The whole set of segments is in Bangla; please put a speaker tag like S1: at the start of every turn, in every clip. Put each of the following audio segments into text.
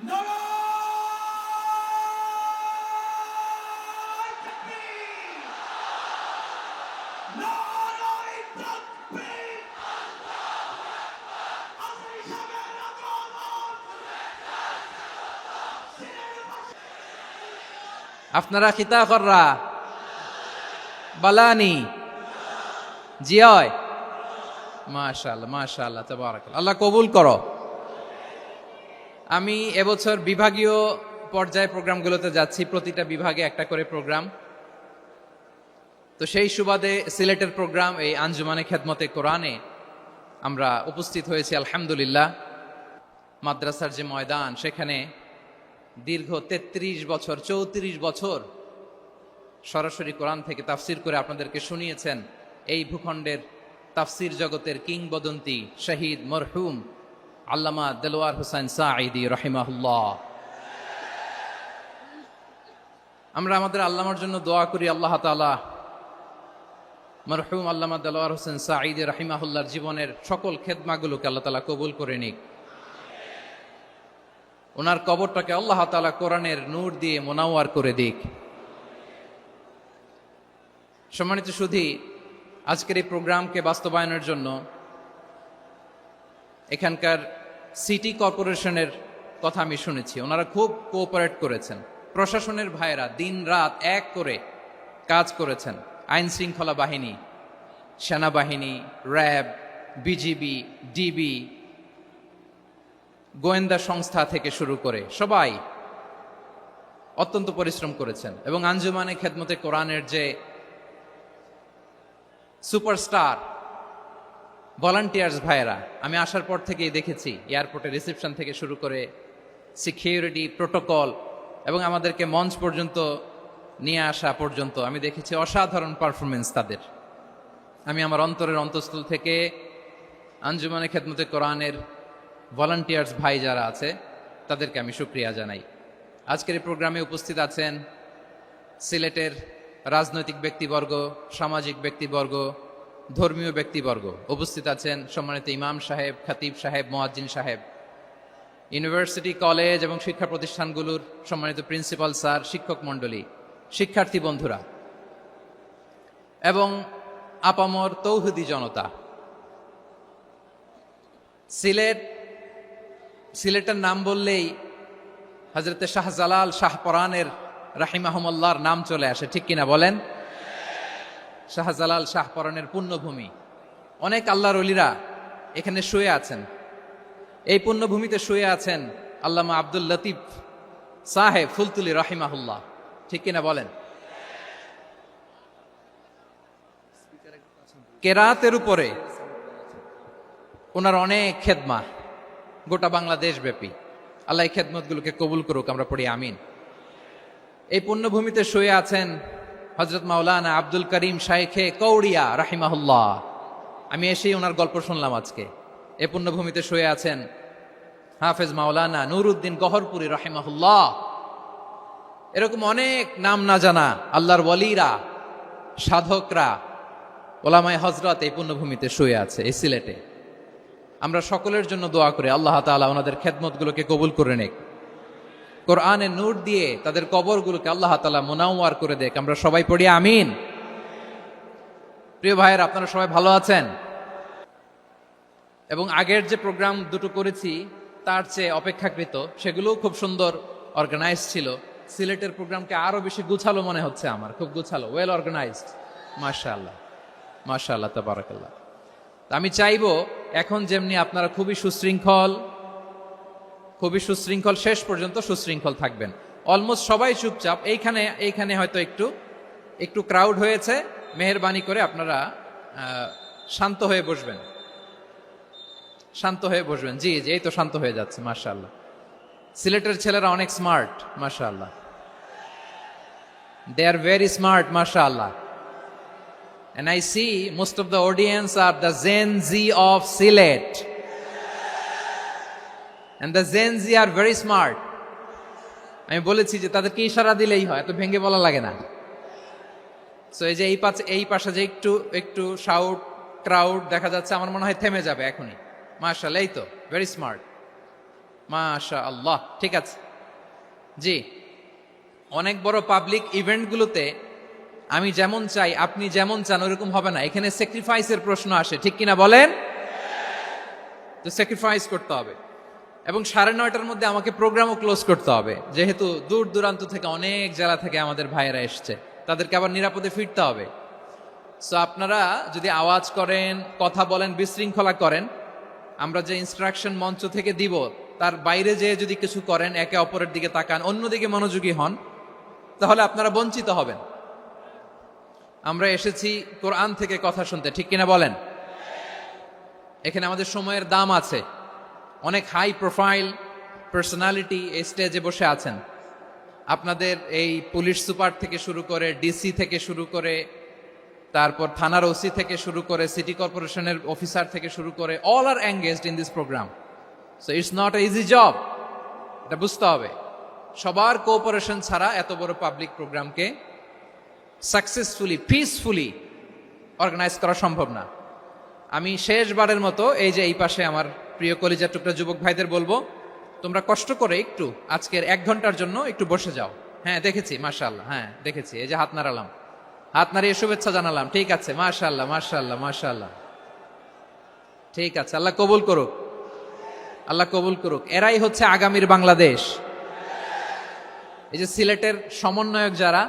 S1: আপনারা খিতা কররা বালানি জিয়য় মাশাআল্লাহ মাশাআল্লাহ তাবারাকাল্লাহ, আল্লাহ কবুল করো। আমি এবছর বিভাগীয় পর্যায়ে প্রোগ্রামগুলোতে যাচ্ছি, প্রতিটা বিভাগে একটা করে প্রোগ্রাম। তো সেই সুবাদে সিলেটের প্রোগ্রাম এই আঞ্জুমানে খেদমতে কোরআনে আমরা উপস্থিত হয়েছি আলহামদুলিল্লাহ। মাদ্রাসার যে ময়দান, সেখানে দীর্ঘ 33 বছর 34 বছর সরাসরি কোরআন থেকে তাফসির করে আপনাদেরকে শুনিয়েছেন এই ভূখণ্ডের তাফসির জগতের কিংবদন্তি শহীদ মরহুম আল্লামা দেলোয়ার হোসেন সাঈদী রাহিমাহুল্লাহ। আমরা আমাদের আল্লামার জন্য দোয়া করি, আল্লাহ তাআলা মরহুম আল্লামা দেলোয়ার হোসেন সাঈদী রাহিমাহুল্লাহর জীবনের সকল খেদমাগুলোকে আল্লাহ তাআলা কবুল করে নিক। ওনার কবরটাকে আল্লাহ তাআলা কোরআনের নূর দিয়ে মোনাওয়ার করে দিক। সম্মানিত সুধী, আজকের এই প্রোগ্রামকে বাস্তবায়নের জন্য এখানকার সিটি কর্পোরেশনের কথা আমি শুনেছি, ওনারা খুব কোঅপারেট করেছেন। প্রশাসনের ভাইয়েরা দিন রাত এক করে কাজ করেছেন। আইন শৃঙ্খলা বাহিনী, সেনাবাহিনী, র্যাব, বিজিবি, ডিবি, গোয়েন্দা সংস্থা থেকে শুরু করে সবাই অত্যন্ত পরিশ্রম করেছেন। এবং আঞ্জুমানে খেদমতে কোরআনের যে সুপারস্টার ভলান্টিয়ার্স ভাইয়েরা, আমি আসার পর থেকেই দেখেছি এয়ারপোর্টে রিসেপশন থেকে শুরু করে সিকিউরিটি প্রোটোকল এবং আমাদেরকে মঞ্চ পর্যন্ত নিয়ে আসা পর্যন্ত আমি দেখেছি অসাধারণ পারফরমেন্স তাদের। আমি আমার অন্তরের অন্তঃস্থল থেকে আঞ্জুমানে খেদমতে কোরআনের ভলান্টিয়ার্স ভাই যারা আছে তাদেরকে আমি শুকরিয়া জানাই। আজকের এই প্রোগ্রামে উপস্থিত আছেন সিলেটের রাজনৈতিক ব্যক্তিবর্গ, সামাজিক ব্যক্তিবর্গ, ধর্মীয় ব্যক্তিবর্গ। উপস্থিত আছেন সম্মানিত ইমাম সাহেব, খতিব সাহেব, মুয়াজ্জিন সাহেব, ইউনিভার্সিটি, কলেজ এবং শিক্ষা প্রতিষ্ঠানগুলোর সম্মানিত প্রিন্সিপাল স্যার, শিক্ষক মণ্ডলী, শিক্ষার্থী বন্ধুরা এবং আপামর তৌহিদি জনতা। সিলেটের নাম বললেই হযরতে শাহজালাল শাহপরানের রাহিমাহুমুল্লাহর নাম চলে আসে, ঠিক কিনা বলেন? শাহজালাল শাহপরানের পুণ্যভূমি। অনেক আল্লাহর ওলিরা এখানে শুয়ে আছেন। এই পুণ্যভূমিতে শুয়ে আছেন আল্লামা আব্দুল লতিফ সাহেব ফুলতুলি রাহিমাহুল্লাহ, ঠিক কিনা বলেন? কেরাতের উপরে ওনার অনেক খেদমা গোটা বাংলাদেশ ব্যাপী। আল্লাহ এই খেদমতগুলোকে কবুল করুক, আমরা পড়ি আমিন। এই পুণ্যভূমিতে শুয়ে আছেন হযরত মাওলানা আব্দুল করিম শাইখে কৌড়িয়া রাহিমাহুল্লাহ। আমি এসেই ওনার গল্প শুনলাম আজকে। এই পুণ্যভূমিতে শুয়ে আছেন হাফেজ মাওলানা নুরউদ্দিন গহরপুরি রাহিমাহুল্লাহ। এরকম অনেক নাম না জানা আল্লাহর ওয়ালিরা, সাধকরা, ওলামায়ে হযরত এই পুণ্যভূমিতে শুয়ে আছে এই সিলেটে। আমরা সকলের জন্য দোয়া করি আল্লাহ তাআলা ওনাদের খেদমতগুলোকে কবুল করে নেক, কোরআনের নূর দিয়ে তাদের কবরগুলোকে আল্লাহ তাআলা মুনাওয়ার করে দেক। আমরা সবাই পড়ি আমিন। প্রিয় ভাইয়েরা, আপনারা সবাই ভালো আছেন? এবং আগের যে প্রোগ্রাম দুটো করেছি তার চেয়ে অপেক্ষাকৃত সেগুলোও খুব সুন্দর অর্গানাইজ ছিল। সিলেটের প্রোগ্রামকে আরো বেশি গুছালো মনে হচ্ছে আমার, খুব গুছালো, ওয়েল অর্গানাইজড। মাশাআল্লাহ মাশাআল্লাহ তাবারাকাল্লাহ। আমি চাইবো এখন যেমনি আপনারা খুবই সুশৃঙ্খল শেষ পর্যন্ত সুশৃঙ্খল থাকবেন। অলমোস্ট সবাই চুপচাপ, এইখানে হয়তো একটু ক্রাউড হয়েছে, মেহেরবানি করে আপনারা শান্ত হয়ে বসবেন, শান্ত হয়ে বসবেন। জি জি, এই তো শান্ত হয়ে যাচ্ছে। মাশাআল্লাহ, সিলেটের ছেলেরা অনেক স্মার্ট, মাশাআল্লাহ, they are very smart, মাশাআল্লাহ. And I see most of the audience are the Gen Z of Sylhet. And the Gen Z are very smart. আমি বলেছি যে তাদেরকে ইশারা দিলেই হয়, এত ভেঙে বলা লাগে না। সো এই যে এই পাশে যে একটু শাউট ক্রাউড দেখা যাচ্ছে, আমার মনে হয় থেমে যাবে এখনই। মাশাআল্লাহ, এই তো ভেরি স্মার্ট। মাশা আল্লাহ, ঠিক আছে। জি, অনেক বড় পাবলিক ইভেন্টগুলোতে আমি যেমন চাই আপনি যেমন চান ওরকম হবে না, এখানে স্যাক্রিফাইসের প্রশ্ন আসে, ঠিক কিনা বলেন? তো স্যাক্রিফাইস করতে হবে এবং 9:30টার মধ্যে আমাকে প্রোগ্রামও ক্লোজ করতে হবে, যেহেতু দূর দূরান্ত থেকে অনেক জেলা থেকে আমাদের ভাইয়েরা এসছে, তাদেরকে আবার নিরাপদে ফিরতে হবে। সো আপনারা যদি আওয়াজ করেন, কথা বলেন, বিশৃঙ্খলা করেন, আমরা যে ইনস্ট্রাকশন মঞ্চ থেকে দিব তার বাইরে যেয়ে যদি কিছু করেন, একে অপরের দিকে তাকান, অন্যদিকে মনোযোগী হন, তাহলে আপনারা বঞ্চিত হবেন। আমরা এসেছি কোরআন থেকে কথা শুনতে, ঠিক কিনা বলেন? এখানে আমাদের সময়ের দাম আছে। অনেক হাই প্রোফাইল পার্সোনালিটি এই স্টেজে বসে আছেন। আপনাদের এই পুলিশ সুপার থেকে শুরু করে, ডিসি থেকে শুরু করে, তারপর থানার ওসি থেকে শুরু করে, সিটি কর্পোরেশনের অফিসার থেকে শুরু করে, all are engaged in this program. So it's not a easy job, এটা বুঝতে হবে। সবার কোঅপারেশন ছাড়া এত বড় পাবলিক প্রোগ্রামকে সাকসেসফুলি, পিসফুলি অর্গানাইজ করা সম্ভব না। আমি শেষবারের মতো এই যে এই পাশে আমার প্রিয় কলিজার টুকরা যুবক ভাইদের বলবো, তোমরা কষ্ট করে একটু আজকের 1 ঘন্টার জন্য একটু বসে যাও। হ্যাঁ দেখেছি, মাশাআল্লাহ, হ্যাঁ দেখেছি, এই যে হাত নাড়ালাম, হাত নাড়িয়ে শুভেচ্ছা জানালাম, ঠিক আছে, মাশাআল্লাহ মাশাআল্লাহ মাশাআল্লাহ, ঠিক আছে, আল্লাহ কবুল করুক, আল্লাহ কবুল করুক। এরাই হচ্ছে আগামীর বাংলাদেশ। এই যে সিলেটের সমন্বয়ক যারা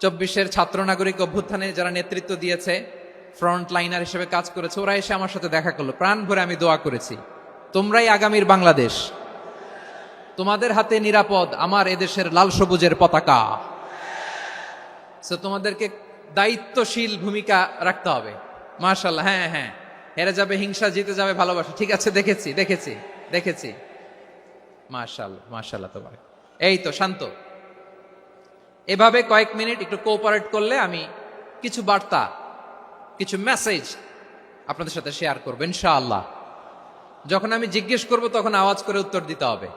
S1: 24-এর ছাত্র নাগরিক অভ্যুত্থানে যারা নেতৃত্ব দিয়েছে, ফ্রন্ট লাইনার হিসেবে কাজ করেছে, ওরা এসে আমার সাথে দেখা করলো, প্রাণ ভরে আমি দোয়া করেছি, তোমরাই আগামীর বাংলাদেশ, তোমাদের হাতে নিরাপদ আমার এদেশের লাল সবুজের পতাকা। সো তোমাদেরকে দায়িত্বশীল ভূমিকা রাখতে হবে। মাশাআল্লাহ, হ্যাঁ হ্যাঁ, হেরে যাবে হিংসা, জিতে যাবে ভালোবাসা, ঠিক আছে, দেখেছি দেখেছি দেখেছি, মাশাআল্লাহ মাশাআল্লাহ। তোমার এই তো শান্ত, এভাবে কয়েক মিনিট একটু কোঅপারেট করলে আমি কিছু বার্তা, কিছু মেসেজ আপনাদের সাথে শেয়ার করবো ইনশাআল্লাহ। যখন আমি জিজ্ঞেস করব তখন আওয়াজ করে উত্তর দিতে হবে,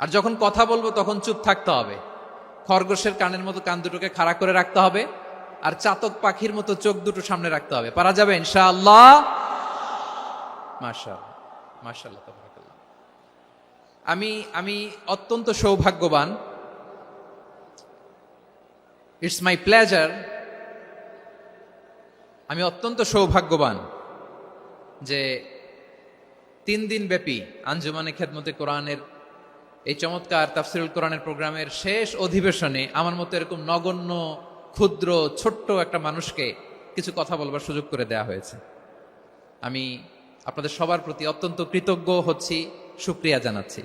S1: আর যখন কথা বলবো তখন চুপ থাকতে হবে। খরগোশের কানের মতো কান দুটোকে খাড়া করে রাখতে হবে, আর চাতক পাখির মতো চোখ দুটো সামনে রাখতে হবে। পারা যাবে ইনশাআল্লাহ? মাশাআল্লাহ মাশাআল্লাহ তাবারাকাল্লাহ। আমি অত্যন্ত সৌভাগ্যবান, ইটস মাই প্লেজার, আমি অত্যন্ত সৌভাগ্যবান যে 3 দিন ব্যাপী আঞ্জুমানে খেদমতে কোরআনের এই চমৎকার তাফসিরুল কোরআনের প্রোগ্রামের শেষ অধিবেশনে আমার মতো এরকম নগণ্য, ক্ষুদ্র, ছোট্ট একটা মানুষকে কিছু কথা বলবার সুযোগ করে দেয়া হয়েছে। আমি আপনাদের সবার প্রতি অত্যন্ত কৃতজ্ঞ হচ্ছি, শুকরিয়া জানাচ্ছি।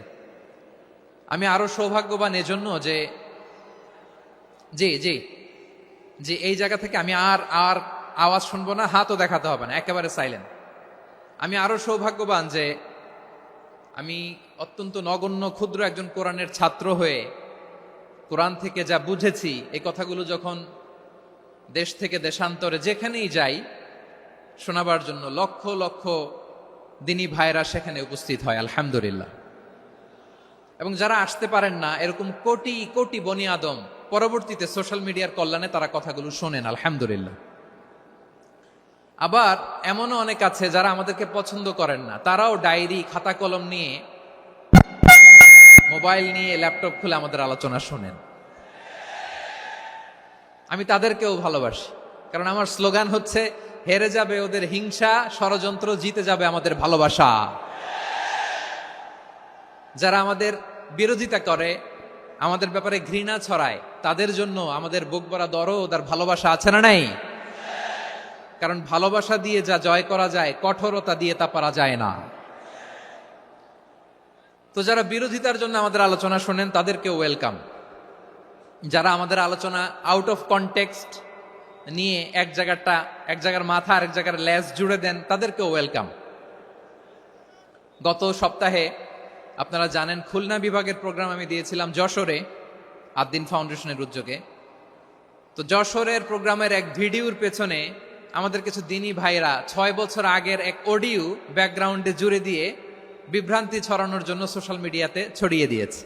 S1: আমি আরো সৌভাগ্যবান এজন্য যে জি জি জি এই জায়গা থেকে আমি আর আওয়াজ শুনবো না, হাতও দেখাতে হবে না, একেবারে সাইলেন্ট। আমি আরো সৌভাগ্যবান যে আমি অত্যন্ত নগণ্য ক্ষুদ্র একজন কোরআনের ছাত্র হয়ে কোরআন থেকে যা বুঝেছি, এই কথাগুলো যখন দেশ থেকে দেশান্তরে যেখানেই যাই শোনাবার জন্য লক্ষ লক্ষ দিনী ভাইরা সেখানে উপস্থিত হয় আলহামদুলিল্লাহ। এবং যারা আসতে পারেন না, এরকম কোটি কোটি বনি আদম পরবর্তীতে সোশ্যাল মিডিয়ার কল্যাণে তারা কথাগুলো শোনেন আলহামদুলিল্লাহ। আবার এমনও অনেক আছে যারা আমাদেরকে পছন্দ করেন না, তারাও ডায়েরি, খাতা কলম নিয়ে, মোবাইল নিয়ে, ল্যাপটপ খুলে আমাদের আলোচনা শোনেন। আমি তাদেরকেও ভালোবাসি, কারণ আমার স্লোগান হচ্ছে, হেরে যাবে ওদের হিংসা, ষড়যন্ত্র, জিতে যাবে আমাদের ভালোবাসা। যারা আমাদের বিরোধিতা করে, আমাদের ব্যাপারে ঘৃণা ছড়ায়, তাদের জন্য আমাদের বুক ভরা দরদ আর ভালোবাসা আছে না নাই? কারণ ভালোবাসা দিয়ে যা জয় করা যায়, কঠোরতা দিয়ে তা পারা যায় না। তো যারা বিরোধিতার জন্য আমাদের আলোচনা শোনেন তাদেরকে ওয়েলকাম। যারা আমাদের আলোচনা আউট অফ কনটেক্সট নিয়ে এক জায়গার মাথা আর এক জায়গার লেজ জুড়ে দেন, তাদেরকেও ওয়েলকাম। গত সপ্তাহে আপনারা জানেন খুলনা বিভাগের প্রোগ্রাম আমি দিয়েছিলাম যশোরে, আদ্দিন ফাউন্ডেশনের উদ্যোগে। তো যশোরের প্রোগ্রামের এক ভিডিওর পেছনে আমাদের কিছু দিনী ভাইরা 6 বছর আগের এক অডিও ব্যাকগ্রাউন্ডে জুড়ে দিয়ে বিভ্রান্তি ছড়ানোর জন্য সোশ্যাল মিডিয়াতে ছড়িয়ে দিয়েছে।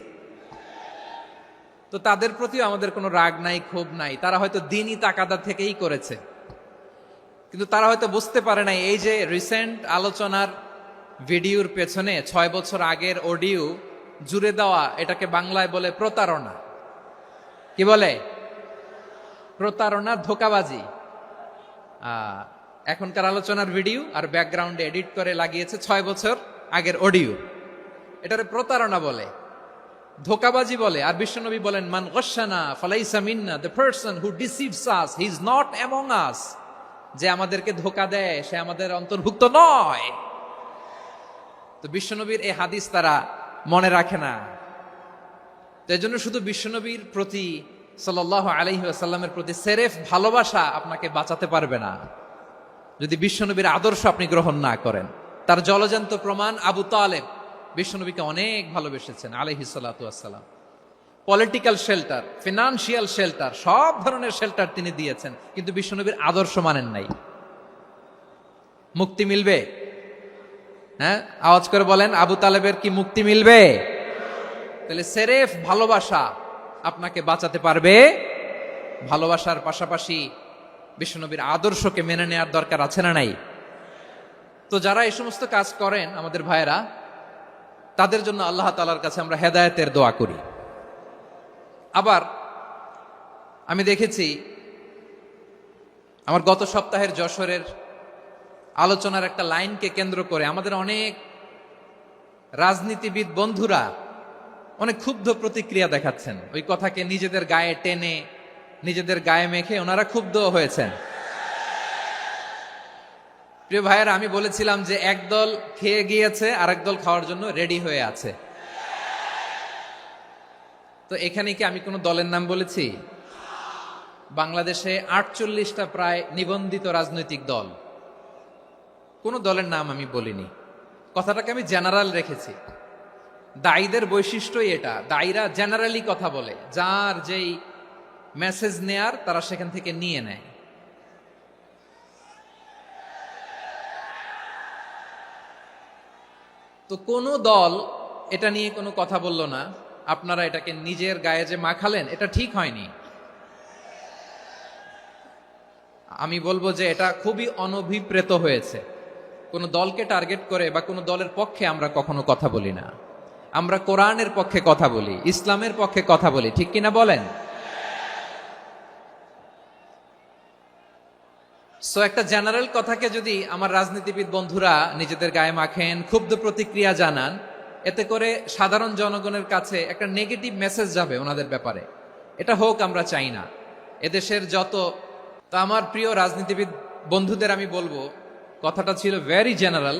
S1: তো তাদের প্রতিও আমাদের কোনো রাগ নাই, ক্ষোভ নাই, তারা হয়তো দিনই তাকাদা থেকেই করেছে, কিন্তু তারা হয়তো বুঝতে পারে নাই এই যে রিসেন্ট আলোচনার ভিডিওর পেছনে 6 বছর আগের অডিও জুড়ে দেওয়া, এটাকে বাংলায় বলে প্রতারণা। কি বলে? প্রতারণা, ধোঁকাবাজি। এখনকার আলোচনার ভিডিও আর ব্যাকগ্রাউন্ডে এডিট করে লাগিয়েছে 6 বছর আগের অডিও। এটারে প্রতারণা বলে, ধোঁকাবাজি বলে। আর বিশ্বনবী বলেন, মান গশানা ফালাইসা মিন্না, the person who deceives us he is not among us. যে আমাদেরকে ধোঁকা দেয় সে আমাদের অন্তর্ভুক্ত নয়। তো বিশ্বনবীর এই হাদিস তারা মনে রাখে না। তো এই জন্য শুধু বিশ্বনবীর প্রতি সাল্লাল্লাহু আলাইহি ওয়াসাল্লামের প্রতি সেরেফ ভালোবাসা আপনাকে বাঁচাতে পারবে না যদি বিশ্বনবীর আদর্শ আপনি গ্রহণ না করেন। তার জলজান্ত প্রমাণ, আবু তালেব বিশ্বনবীকে অনেক ভালোবেসেছেন আলাইহিস সালাতু ওয়াসসালাম। পলিটিক্যাল শেল্টার, ফিনান্সিয়াল শেল্টার, সব ধরনের শেল্টার তিনি দিয়েছেন, কিন্তু বিশ্বনবীর আদর্শ মানেন নাই। মুক্তি মিলবে? হ্যাঁ, আওয়াজ করে বলেন, আবু তালেবের কি মুক্তি মিলবে? তাহলে সেরেফ ভালোবাসা আপনাকে বাঁচাতে পারবে। ভালোবাসার পাশাপাশি বিশ্বনবীর আদর্শকে মেনে নেওয়ার দরকার আছে না নাই? তো যারা এই সমস্ত কাজ করেন আমাদের ভাইয়েরা, তাদের জন্য আল্লাহ তাআলার কাছে আমরা হেদায়েতের দোয়া করি। আবার আমি দেখেছি আমার গত সপ্তাহের যশোরের আলোচনার একটা লাইনকে কেন্দ্র করে আমাদের অনেক রাজনীতিবিদ বন্ধুরা অনেক ক্ষুব্ধ প্রতিক্রিয়া দেখাচ্ছেন। ওই কথাকে নিজেদের গায়ে টেনে, নিজেদের গায়ে মেখে ওনারা ক্ষুব্ধ হয়েছেন। প্রিয় ভাইয়েরা, আমি বলেছিলাম যে একদল খেয়ে গিয়েছে আর একদল খাওয়ার জন্য রেডি হয়ে আছে। তো এখানে কি আমি কোনো দলের নাম বলেছি? বাংলাদেশে 48টা প্রায় নিবন্ধিত রাজনৈতিক দল, কোন দলের নাম আমি বলিনি। কথাটাকে আমি জেনারেল রেখেছি। দায়ীদের বৈশিষ্ট্যই এটা, দায়ীরা জেনারেলি কথা বলে, যার যেই মেসেজ নেয়ার তারা সেখান থেকে নিয়ে নেয়। তো কোন দল এটা নিয়ে কোনো কথা বলল না। আপনারা এটাকে নিজের গায়ে যে মাখালেন, এটা ঠিক হয়নি। আমি বলবো যে এটা খুবই অনভিপ্রেত হয়েছে। কোন দলকে টার্গেট করে বা কোন দলের পক্ষে আমরা কখনো কথা বলি না। আমরা কোরআনের পক্ষে কথা বলি, ইসলামের পক্ষে কথা বলি, ঠিক কিনা বলেন? সো একটা জেনারেল কথাকে যদি আমার রাজনীতিবিদ বন্ধুরা নিজেদের গায়ে মাখেন, ক্ষুব্ধ প্রতিক্রিয়া জানান, এতে করে সাধারণ জনগণের কাছে একটা নেগেটিভ মেসেজ যাবে ওনাদের ব্যাপারে। এটা হোক আমরা চাই না। এদেশের যত, তো আমার প্রিয় রাজনীতিবিদ বন্ধুদের আমি বলবো, কথাটা ছিল ভেরি জেনারেল,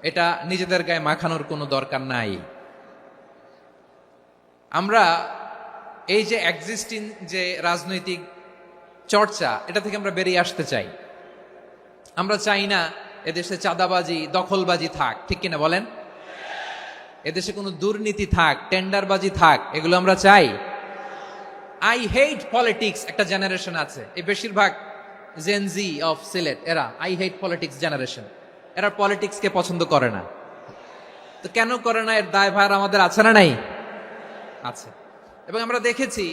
S1: এটা নিজেদের গায়ে মাখানোর কোনো দরকার নাই। আমরা এই যে এক্সিস্টিং যে রাজনৈতিক চর্চা, এটা থেকে আমরা বেরিয়ে আসতে চাই। আমরা চাই না এদেশে চাঁদাবাজি, দখলবাজি থাক, ঠিক কিনা বলেন? এদেশে কোনো দুর্নীতি থাক, টেন্ডারবাজি থাক, এগুলো আমরা চাই। আই হেট পলিটিক্স একটা জেনারেশন আছে, এই বেশিরভাগ জেনজি অফ সিলেট, এরা আই হেট পলিটিক্স জেনারেশন। এরা পলিটিক্সকে পছন্দ করে না। তো কেন করে না, এর দায়ভার আমাদের আছে না নাই? আছে। এবং আমরা দেখেছি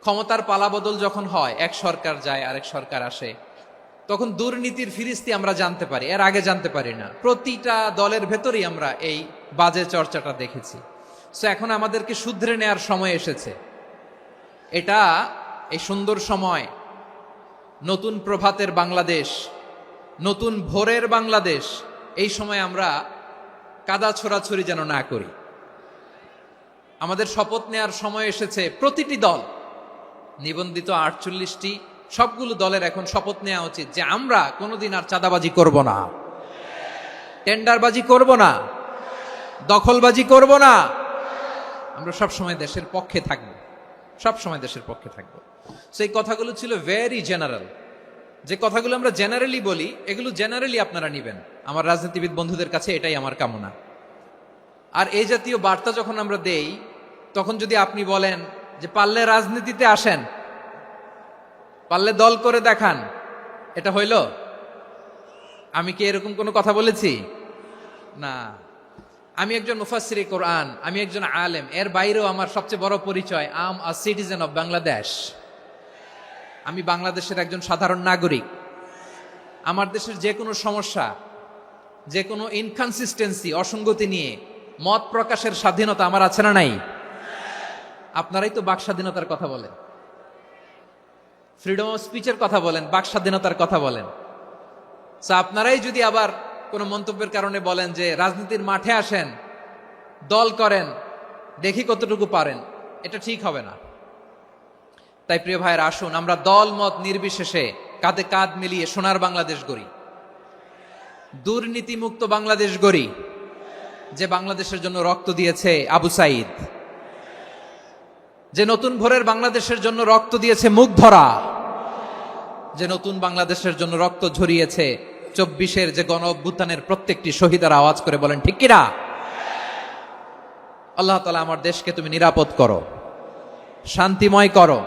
S1: ক্ষমতার পালাবদল যখন হয়, এক সরকার যায় আরেক সরকার আসে, তখন দুর্নীতির ফিরিস্তি আমরা জানতে পারি, এর আগে জানতে পারি না। প্রতিটা দলের ভেতরেই আমরা এই বাজে চর্চাটা দেখেছি। সো এখন আমাদেরকে শুধরে নেয়ার সময় এসেছে। এটা এই সুন্দর সময়, নতুন প্রভাতের বাংলাদেশ, নতুন ভোরের বাংলাদেশ, এই সময় আমরা কাদা ছোড়াছুরি যেন না করি। আমাদের শপথ নেয়ার সময় এসেছে। প্রতিটি দল, নিবন্ধিত 48টি, সবগুলো দলের এখন শপথ নেওয়া উচিত যে আমরা কোনোদিন আর চাঁদাবাজি করব না, টেন্ডারবাজি করব না, দখলবাজি করব না। আমরা সবসময় দেশের পক্ষে থাকব, সবসময় দেশের পক্ষে থাকব। সেই কথাগুলো ছিল ভেরি জেনারেল। যে কথাগুলো আমরা জেনারেলি বলি, এগুলো জেনারেলি আপনারা নিবেন। আমার রাজনীতিবিদ বন্ধুদের কাছে এটাই আমার কামনা। আর এই জাতীয় বার্তা যখন আমরা দেই, তখন যদি আপনি বলেন যে পারলে রাজনীতিতে আসেন, পারলে দল করে দেখান, এটা হইল? আমি কি এরকম কোনো কথা বলেছি? না। আমি একজন মুফাসসিরে কোরআন, আমি একজন আলেম, এর বাইরেও আমার সবচেয়ে বড় পরিচয়, I am a citizen of Bangladesh. আমি বাংলাদেশের একজন সাধারণ নাগরিক। আমার দেশের যে কোনো সমস্যা যে কোনো ইনকনসিস্টেন্সি, অসঙ্গতি নিয়ে মত প্রকাশের স্বাধীনতা আমার আছে না নাই? আপনারাই তো বাক স্বাধীনতার কথা বলেন, ফ্রিডম অফ স্পিচের কথা বলেন, বাক স্বাধীনতার কথা বলেন। আপনারাই যদি আবার কোনো মন্তব্যের কারণে বলেন যে রাজনীতির মাঠে আসেন, দল করেন, দেখি কতটুকু পারেন, এটা ঠিক হবে না। তাই প্রিয় ভাইয়ের, আসুন আমরা দল মত নির্বিশেষে কাঁধে কাঁধ মিলিয়ে সোনার বাংলাদেশ গড়ি, দুর্নীতিমুক্ত বাংলাদেশ গড়ি, যে বাংলাদেশের জন্য রক্ত দিয়েছে আবু সাইদ, যে নতুন ভোরের বাংলাদেশের জন্য রক্ত দিয়েছে মুগ্ধরা, যে নতুন বাংলাদেশের জন্য রক্ত ঝরিয়েছে 24-এর যে গণ অভ্যুত্থানের প্রত্যেকটি শহীদের। আওয়াজ করে বলেন ঠিক কিনা? আল্লাহ তাআলা আমার দেশকে তুমি নিরাপদ করো, শান্তিময় করো,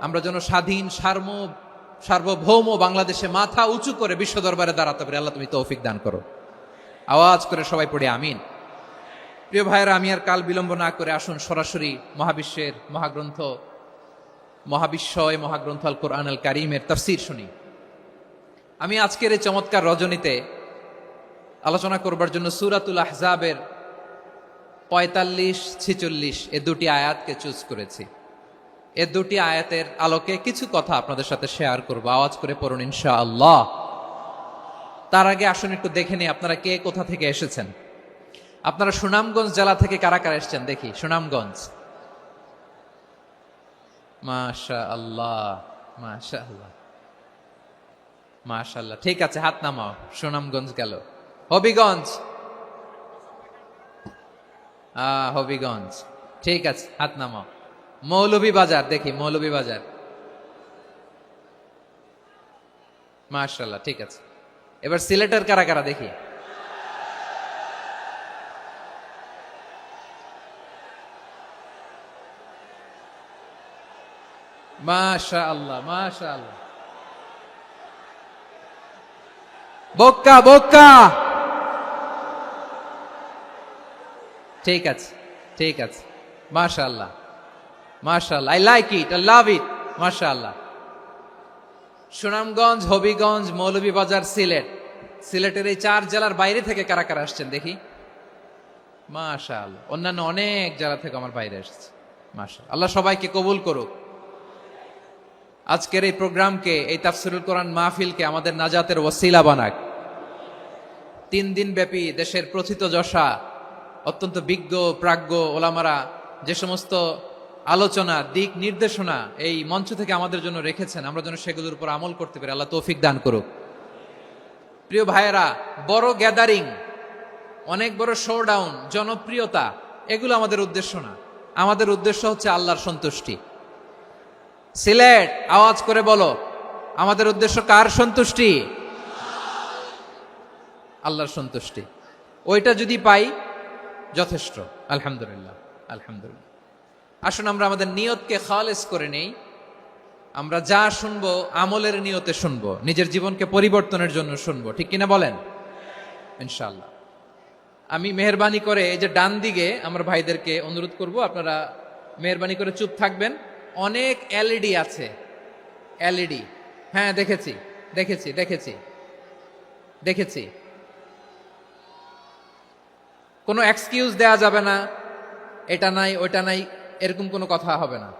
S1: আমরা যেন স্বাধীন সার্বভৌম বাংলাদেশে মাথা উঁচু করে বিশ্ব দরবারে দাঁড়াতে পারি। আল্লাহ তুমি তৌফিক দান করো। আওয়াজ করে সবাই পড়ে আমিন। প্রিয় ভাইয়েরা, আমি আর কাল বিলম্ব না করে আসুন সরাসরি মহাবিশ্বের মহাগ্রন্থ, মহাগ্রন্থ আল কোরআন আল কারীমের তাফসীর শুনি। আমি আজকের এই চমৎকার রজনীতে আলোচনা করবার জন্য সূরাতুল আহজাবের 45-46 এ দুটি আয়াতকে চুজ করেছি। এ দুটি আয়াতের আলোকে কিছু কথা আপনাদের সাথে শেয়ার করব। আওয়াজ করে পড়ুন ইনশাআল্লাহ। তার আগে আসুন একটু দেখে নিই আপনারা কে কোথা থেকে এসেছেন। আপনারা সুনামগঞ্জ জেলা থেকে কারা কারা এসেছেন দেখি। সুনামগঞ্জ, মাশাআল্লাহ মাশাআল্লাহ মাশাআল্লাহ, ঠিক আছে, হাত নামাও। সুনামগঞ্জ গেল। হবিগঞ্জ, হবিগঞ্জ, ঠিক আছে, হাত নামাও। মৌলভীবাজার দেখি, মৌলভীবাজার, মাশাআল্লাহ, ঠিক আছে। এবার সিলেটের কারা কারা দেখি। মাশাআল্লাহ মাশাআল্লাহ, বক্কা বক্কা, ঠিক আছে ঠিক আছে, মাশাআল্লাহ মাশাআল্লাহ, I like it, I love it, মাশাআল্লাহ। সুনামগঞ্জ, হবিগঞ্জ, মৌলভীবাজার, সিলেট। সিলেটের এই 4 জেলার বাইরে থেকে কারা কারা আসছেন দেখি। মাশাআল্লাহ, অন্যান্য অনেক জেলা থেকে আমার বাইরে আসছে। মাশাআল্লাহ, আল্লাহ সবাইকে কবুল করুক। আজকের এই প্রোগ্রামকে, এই তাফসীরুল কোরআন মাহফিলকে আমাদের নাজাতের ওসিলা বানাক। 3 দিন ব্যাপী দেশের প্রথিতযশা অত্যন্ত বিজ্ঞ প্রাজ্ঞ ওলামারা যে সমস্ত আলোচনা, দিক নির্দেশনা এই মঞ্চ থেকে আমাদের জন্য রেখেছেন, আমরা যেন সেগুলোর উপর আমল করতে পারি। আল্লাহ তৌফিক দান করুক। প্রিয় ভাইয়েরা, বড় গ্যাদারিং, অনেক বড় শোডাউন, জনপ্রিয়তা, এগুলো আমাদের উদ্দেশ্য না। আমাদের উদ্দেশ্য হচ্ছে আল্লাহর সন্তুষ্টি। সিলেট, আওয়াজ করে বলো, আমাদের উদ্দেশ্য কার সন্তুষ্টি? আল্লাহর সন্তুষ্টি। ওইটা যদি পাই যথেষ্ট, আলহামদুলিল্লাহ আলহামদুলিল্লাহ। আসুন আমরা আমাদের নিয়তকে খালেস করে নেই। আমরা যা শুনবো আমলের নিয়তে শুনবো, নিজের জীবনকে পরিবর্তনের জন্য শুনবো, ঠিক কিনা বলেন? ইনশাআল্লাহ। আমি মেহরবানি করে এই যে ডান দিকে আমার ভাইদেরকে অনুরোধ করব, আপনারা মেহরবানি করে চুপ থাকবেন। অনেক এলইডি আছে, এলইডি, হ্যাঁ দেখেছি দেখেছি দেখেছি দেখেছি। কোনো এক্সকিউজ দেয়া যাবে না, এটা নাই ওইটা নাই, এরকম কোনো কথা হবে না।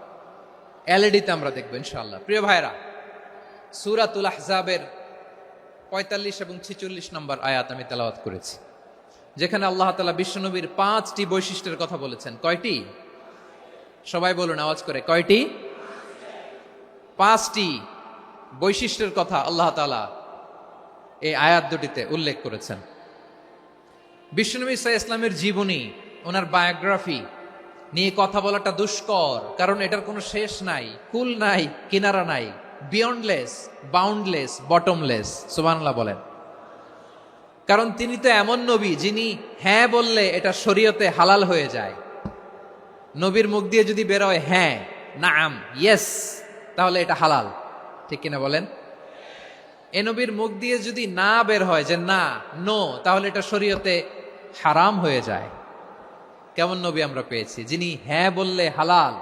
S1: এলইডিতে আমরা দেখবো ইনশাআল্লাহ। প্রিয় ভাইরা, সূরাতুল আহজাবের 45 এবং 46 নম্বর আয়াত আমি তেলাওয়াত করেছি, যেখানে আল্লাহ তাআলা বিশ্বনবীর 5টি বৈশিষ্ট্যের কথা বলেছেন। কয়টি? সবাই বলুন আওয়াজ করে, কয়টি? 5টি বৈশিষ্ট্যের কথা আল্লাহ তাআলা এই আয়াত দুটিতে উল্লেখ করেছেন। বিশ্বনবী সাল্লাল্লাহু আলাইহি ওয়াসাল্লামের জীবনী, ওনার বায়োগ্রাফি নিয়ে কথা বলাটা দুষ্কর, কারণ এটার কোনো শেষ নাই, কুল নাই, কিনারা নাই, বিয়ন্ডলেস, বাউন্ডলেস, বটমলেস। সুবহানাল্লাহ বলেন। কারণ তিনি তো এমন নবী যিনি হ্যাঁ বললে এটা শরীয়তে হালাল হয়ে যায়। নবীর মুখ দিয়ে যদি বেরোয় হ্যাঁ, নাম, ইয়েস, তাহলে এটা হালাল, ঠিক কিনা বলেন? এ নবীর মুখ দিয়ে যদি না বের হয় যে না, নো, তাহলে এটা শরীয়তে হারাম হয়ে যায়। কেমন নবী আমরা পেয়েছি, যিনি হ্যাঁ বললে হালাল,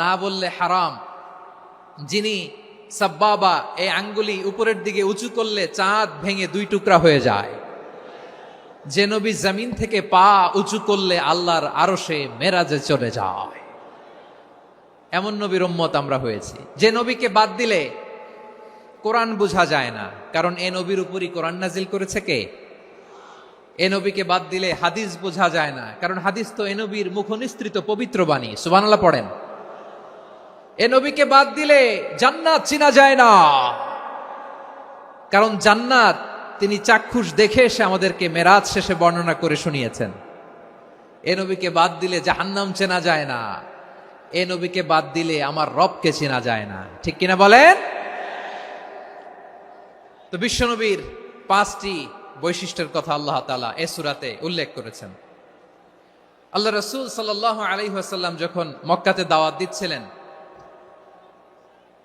S1: না বললে হারাম, যিনি সাব্বাবা, এই আঙ্গুলি উপরের দিকে উঁচু করলে চাঁদ ভেঙে 2 টুকরা হয়ে যায়। যে নবী জমিন থেকে পা উঁচু করলে আল্লাহর আরশে মেরাজে চলে যায়, এমন নবীর উম্মত আমরা হয়েছি। যে নবীকে বাদ দিলে কোরআন বোঝা যায় না, কারণ এ নবীর উপরই কোরআন নাজিল করেছে কে? এ নবীকে বাদ দিলে হাদিস বোঝা যায় না, কারণ হাদিস তো এ নবীর মুখনিসৃত পবিত্র বাণী। সুবহানাল্লাহ পড়েন। এ নবীকে বাদ দিলে জান্নাত চিনা যায় না, কারণ জান্নাত তিনি চাক্ষুষ দেখে এসে আমাদেরকে মেরাজ শেষে বর্ণনা করে শুনিয়েছেন। এ নবীকে বাদ দিলে জাহান্নাম চেনা যায় না, এ নবীকে বাদ দিলে আমার রবকে চেনা যায় না। ঠিক কিনা বলেন? তো বিশ্বনবীর 5টি বৈশিষ্ট্যের কথা আল্লাহ তাআলা এ সূরাতে উল্লেখ করেছেন। আল্লাহ রাসূল সাল্লাল্লাহু আলাইহি ওয়াসাল্লাম যখন মক্কাতে দাওয়াত দিচ্ছিলেন,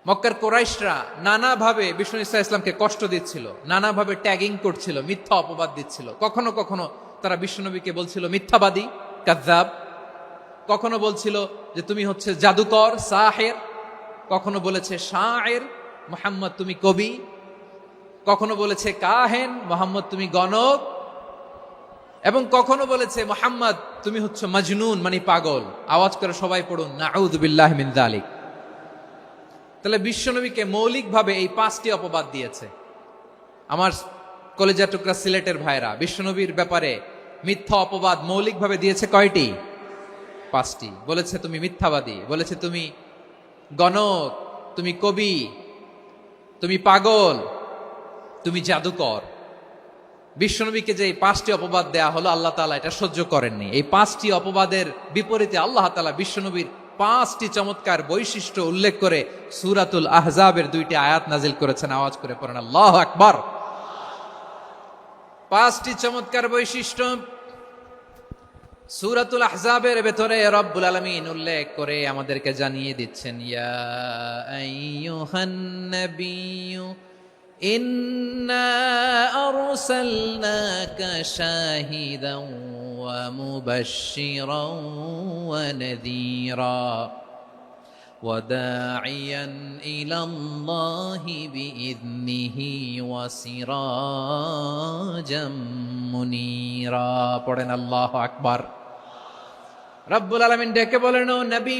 S1: মক্কার কুরাইশরা নানাভাবে বিষ্ণু ঈসা ইসলামকে কষ্ট দিচ্ছিল, নানাভাবে ট্যাগিং করছিল, মিথ্যা অপবাদ দিচ্ছিল। কখনো কখনো তারা বিশ্বনবীকে বলছিল মিথ্যাবাদী, কাযযাব। কখনো বলছিল যে তুমি হচ্ছে জাদুকর, সাহের। কখনো বলেছে শায়ের, মুহাম্মদ তুমি কবি। কখনো বলেছে কাহেন, মুহাম্মদ তুমি গণক। এবং কখনো বলেছে মুহাম্মদ তুমি হচ্ছে মাজনুন, মানে পাগল। আওয়াজ করে সবাই পড়ুন নাউযু বিল্লাহি মিন যালিক। তাহলে বিশ্বনবীকে মৌলিকভাবে এই 5টি অপবাদ দিয়েছে। আমার কলেজা টুকরা সিলেটের ভাইরা, বিশ্বনবীর ব্যাপারে মিথ্যা অপবাদ মৌলিকভাবে দিয়েছে কয়টি? 5টি। বলেছে তুমি মিথ্যাবাদী, বলেছে তুমি গণক, তুমি কবি, তুমি পাগল, তুমি জাদুকর। বিশ্বনবীকে যে এই 5টি অপবাদ দেয়া হলো, আল্লাহ তাআলা এটা সহ্য করেননি। এই 5টি অপবাদের বিপরীতে আল্লাহ তাআলা বিশ্বনবীর 5টি চমৎকার বৈশিষ্ট্য উল্লেখ করে সূরাতুল আহজাবের 2টি আয়াত নাজিল করেছেন। আওয়াজ করে পড়েন আল্লাহু আকবার। 5টি চমৎকার বৈশিষ্ট্য সূরাতুল আহজাবের ভেতরে রব্বুল আলামিন উল্লেখ করে আমাদেরকে জানিয়ে দিচ্ছেন, ইয়া আইয়ুহান নাবিয়্যু ইন্না আরসালনাকা শাহিদান ওয়া মুবাশশিরান ওয়া নাযীরা ওয়া দাঈয়ান ইলাল্লাহি বিইذনিহি ওয়া সিরাজাম মুনীরা। পড়েন আল্লাহু আকবার। রব্বুল আলামিন ডেকে বলেন, ও নবী,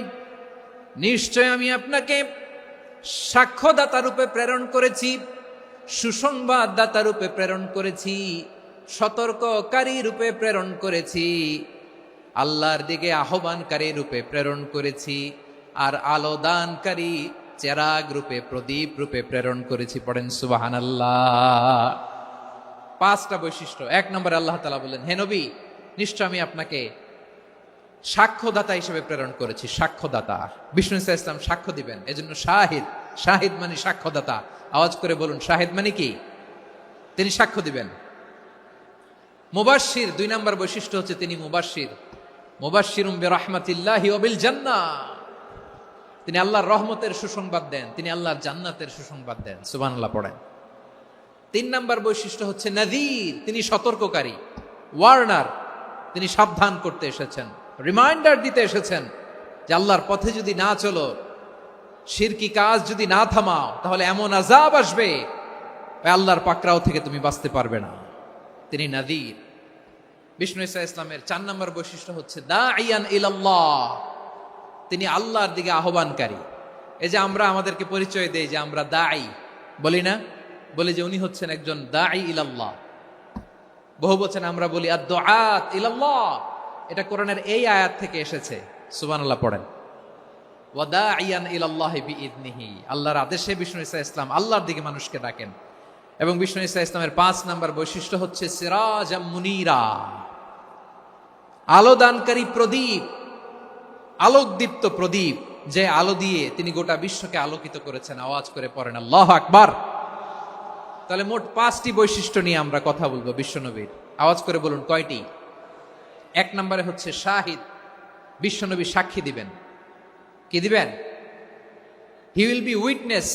S1: নিশ্চয় আমি আপনাকে সাক্ষ্যদাতা রূপে প্রেরণ করেছি, সুসংবাদদাতা রূপে প্রেরণ করেছি, সতর্ককারী রূপে প্রেরণ করেছি, আল্লাহর দিকে আহ্বানকারী রূপে প্রেরণ করেছি, আর আলো দানকারী চেরাগ রূপে, প্রদীপ রূপে প্রেরণ করেছি। পড়েন সুবহানাল্লাহ। 5টা বৈশিষ্ট্য। 1 নম্বরে আল্লাহ তাআলা বলেন, হে নবী, নিশ্চয় আমি আপনাকে সাক্ষ্যদাতা হিসেবে প্রেরণ করেছি। সাক্ষ্যদাতা, বিষ্ণু ঈসা ইসলাম সাক্ষ্য দিবেন, এজন্য শাহিদ। শাহিদ মানে সাক্ষ্যদাতা। আওয়াজ করে বলুন, শাহিদ মানে কি? তিনি সাক্ষ্য দিবেন। মুবাশশির, 2 নম্বর বৈশিষ্ট্য হচ্ছে তিনি মুবাশশির। মুবাশশিরুম বিরাহমাতিল্লাহি ওয়া বিল জান্নাহ। তিনি আল্লাহর রহমতের সুসংবাদ দেন, তিনি আল্লাহর জান্নাতের সুসংবাদ দেন। সুবহানাল্লাহ পড়েন। 3 নম্বর বৈশিষ্ট্য হচ্ছে নাযীর, তিনি সতর্ককারী, ওয়ার্নার। তিনি সাবধান করতে এসেছেন, রিমাইন্ডার দিতে এসেছেন যে আল্লাহর পথে যদি না চলো, শিরকি কাজ যদি না থামাও, তাহলে এমন আযাব আসবে আল্লাহর পাকড়াও থেকে তুমি বাঁচতে পারবে না। তিনি নাযীর। বিষ্ণু ঈসা ইসলামের 4 নম্বর বৈশিষ্ট্য হচ্ছে দাঈয়ান ইলাল্লাহ, তিনি আল্লাহর দিকে আহ্বানকারী। এই যে আমরা আমাদেরকে পরিচয় দেই যে আমরা দাঈ, বলি না? বলি যে উনি হচ্ছেন একজন দাঈ ইলাল্লাহ। বহু বচন আমরা বলি আদ-দুআত ইলাল্লাহ। এটা কোরআনের এই আয়াত থেকে এসেছে। সুবহানাল্লাহ পড়েন। ওয়া দাঈয়ান ইলাল্লাহি বিইذনিহি, আল্লাহর আদেশে বিষ্ণু ঈসা ইসলাম আল্লাহর দিকে মানুষকে ডাকেন। এবং বিষ্ণু ঈসা ইসলামের 5 নম্বর বৈশিষ্ট্য হচ্ছে সিরাজাম মুনীরা, আলো দানকারী প্রদীপ, আলোকদীপ্ত প্রদীপ, যে আলো দিয়ে তিনি গোটা বিশ্বকে আলোকিত করেছেন। আওয়াজ করে পড়েন আল্লাহু আকবার। তাহলে মোট 5টি বৈশিষ্ট্য নিয়ে আমরা কথা বলবো বিশ্বনবীর। আওয়াজ করে বলুন কয়টি? 1 নম্বরে হচ্ছে শাহিদ, বিশ্বনবী সাক্ষী দিবেন। কি দিবেন? He will be witness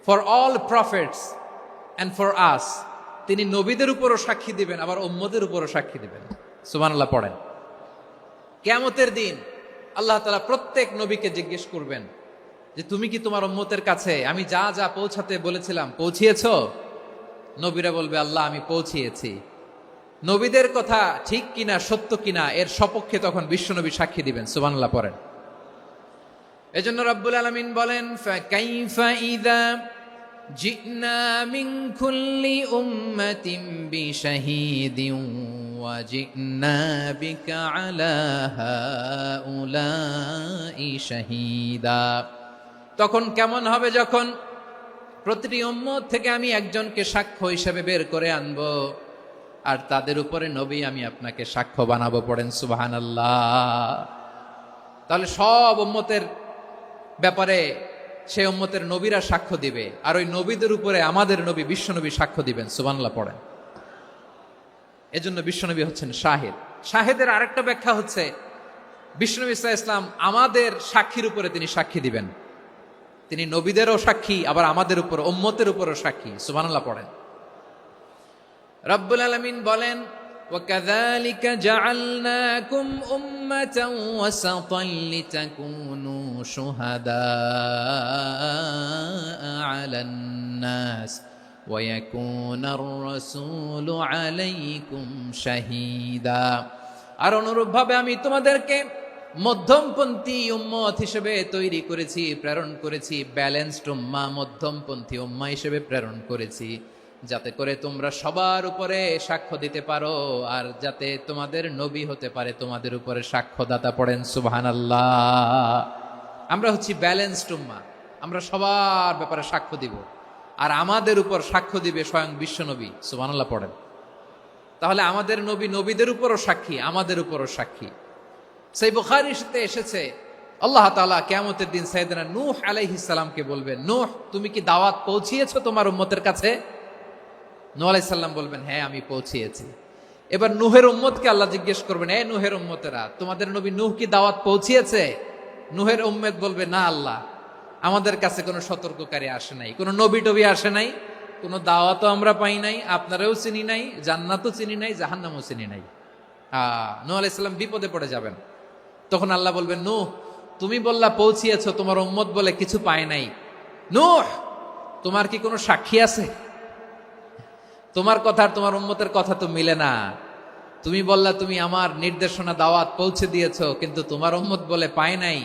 S1: for all prophets and for us. তিনি নবীদের উপরও সাক্ষী দিবেন, আবার উম্মতের উপরও সাক্ষী দিবেন। সুবহানাল্লাহ পড়েন। কিয়ামতের দিন আল্লাহ তাআলা প্রত্যেক নবীকে জিজ্ঞেস করবেন যে তুমি কি তোমার উম্মতের কাছে আমি যা যা পৌঁছাতে বলেছিলাম পৌঁছিয়েছো? নবীরা বলবে আল্লাহ আমি পৌঁছিয়েছি। নবীদের কথা ঠিক কিনা সত্য কিনা এর সপক্ষে তখন বিশ্বনবী সাক্ষী দিবেন। সুবহানাল্লাহ পড়েন। এজন্য রব্বুল আলামিন বলেন, ফাকাইফা ইযা জিনা মিন কুল্লি উম্মাতিন বিশাহীদিন ওয়া জিনা বিকা আলা হাউলাই শাহীদা। তখন কেমন হবে যখন প্রতিটি উম্মত থেকে আমি একজনকে সাক্ষ্য হিসেবে বের করে আনবো, আর তাদের উপরে নবী আমি আপনাকে সাক্ষ্য বানাবো। পড়েন সুবহানাল্লাহ। তাহলে সব উম্মতের ব্যাপারে সেই উম্মতের নবীরা সাক্ষ্য দিবে, আর ওই নবীদের উপরে আমাদের নবী বিশ্বনবী সাক্ষ্য দিবেন। সুবহানাল্লাহ পড়েন। এজন্য বিশ্বনবী হচ্ছেন শাহিদ। শাহিদের আরেকটা ব্যাখ্যা হচ্ছে বিশ্বনবী সাল্লাল্লাহু আলাইহি ওয়াসাল্লাম আমাদের সাক্ষীর উপরে তিনি সাক্ষী দিবেন। তিনি নবীদেরও সাক্ষী, আবার আমাদের উপর উম্মতের উপরও সাক্ষী। সুবহানাল্লাহ পড়েন। রব্বুল আলামিন বলেন, وَكَذَلِكَ جَعَلْنَاكُمْ أُمَّةً وَسَطًا لِتَكُونُوا شُهَدَاءَ عَلَى النَّاسِ وَيَكُونَ الرَّسُولُ عَلَيْكُمْ شَهِيدًا। আর অনুরূপভাবে আমি তোমাদেরকে মধ্যমপন্থী উম্মত হিসেবে তৈরি করেছি, প্রেরণ করেছি। ব্যালেন্সড উম্মাহ, মধ্যমপন্থী উম্মাহ হিসেবে প্রেরণ করেছি, যাতে করে তোমরা সবার উপরে সাক্ষ্য দিতে পারো, আর যাতে তোমাদের নবী হতে পারে তোমাদের উপরে সাক্ষ্যদাতা। পড়েন সুবহানাল্লাহ। আমরা হচ্ছি ব্যালেন্সড উম্মাহ, আমরা সবার ব্যাপারে সাক্ষ্য দিব, আর আমাদের উপর সাক্ষ্য দিবে স্বয়ং বিশ্বনবী। সুবহানাল্লাহ পড়েন। তাহলে আমাদের নবী নবীদের উপরও সাক্ষী, আমাদের উপরও সাক্ষী। সেই বুখারীতে এসেছে আল্লাহ তাআলা কিয়ামতের দিন সাইয়েদনা নূহ আলাইহিস সালামকে বলবেন, নূহ তুমি কি দাওয়াত পৌঁছিয়েছো তোমার উম্মতের কাছে? নূহ আলাইহিস সালাম বলবেন, হ্যাঁ আমি পৌঁছিয়েছি। এবার নূহের উম্মতকে আল্লাহ জিজ্ঞেস করবেন, এই নূহের উম্মতেরা, তোমাদের নবী নূহ কি দাওয়াত পৌঁছিয়েছে? নূহের উম্মত বলবে, না আল্লাহ, আমাদের কাছে কোনো সতর্ককারী আসে নাই, কোনো নবী টবি আসে নাই, কোনো দাওয়াতও আমরা পাই নাই, আপনারাও চিনি নাই, জান্নাতও চিনি নাই, জাহান্নামও চিনি নাই। নূহ আলাইহিস সালাম বিপদে পড়ে যাবেন। তখন আল্লাহ বলবেন, নূহ তুমি বললা পৌঁছিয়েছো, তোমার উম্মত বলে কিছু পায় নাই। নূহ তোমার কি কোনো সাক্ষী আছে? তোমার কথা আর তোমার উম্মতের কথা তো মিলে না। তুমি বললা তুমি আমার নির্দেশনা দাওয়াত পৌঁছে দিয়েছো, কিন্তু তোমার উম্মত বলে পায় নাই।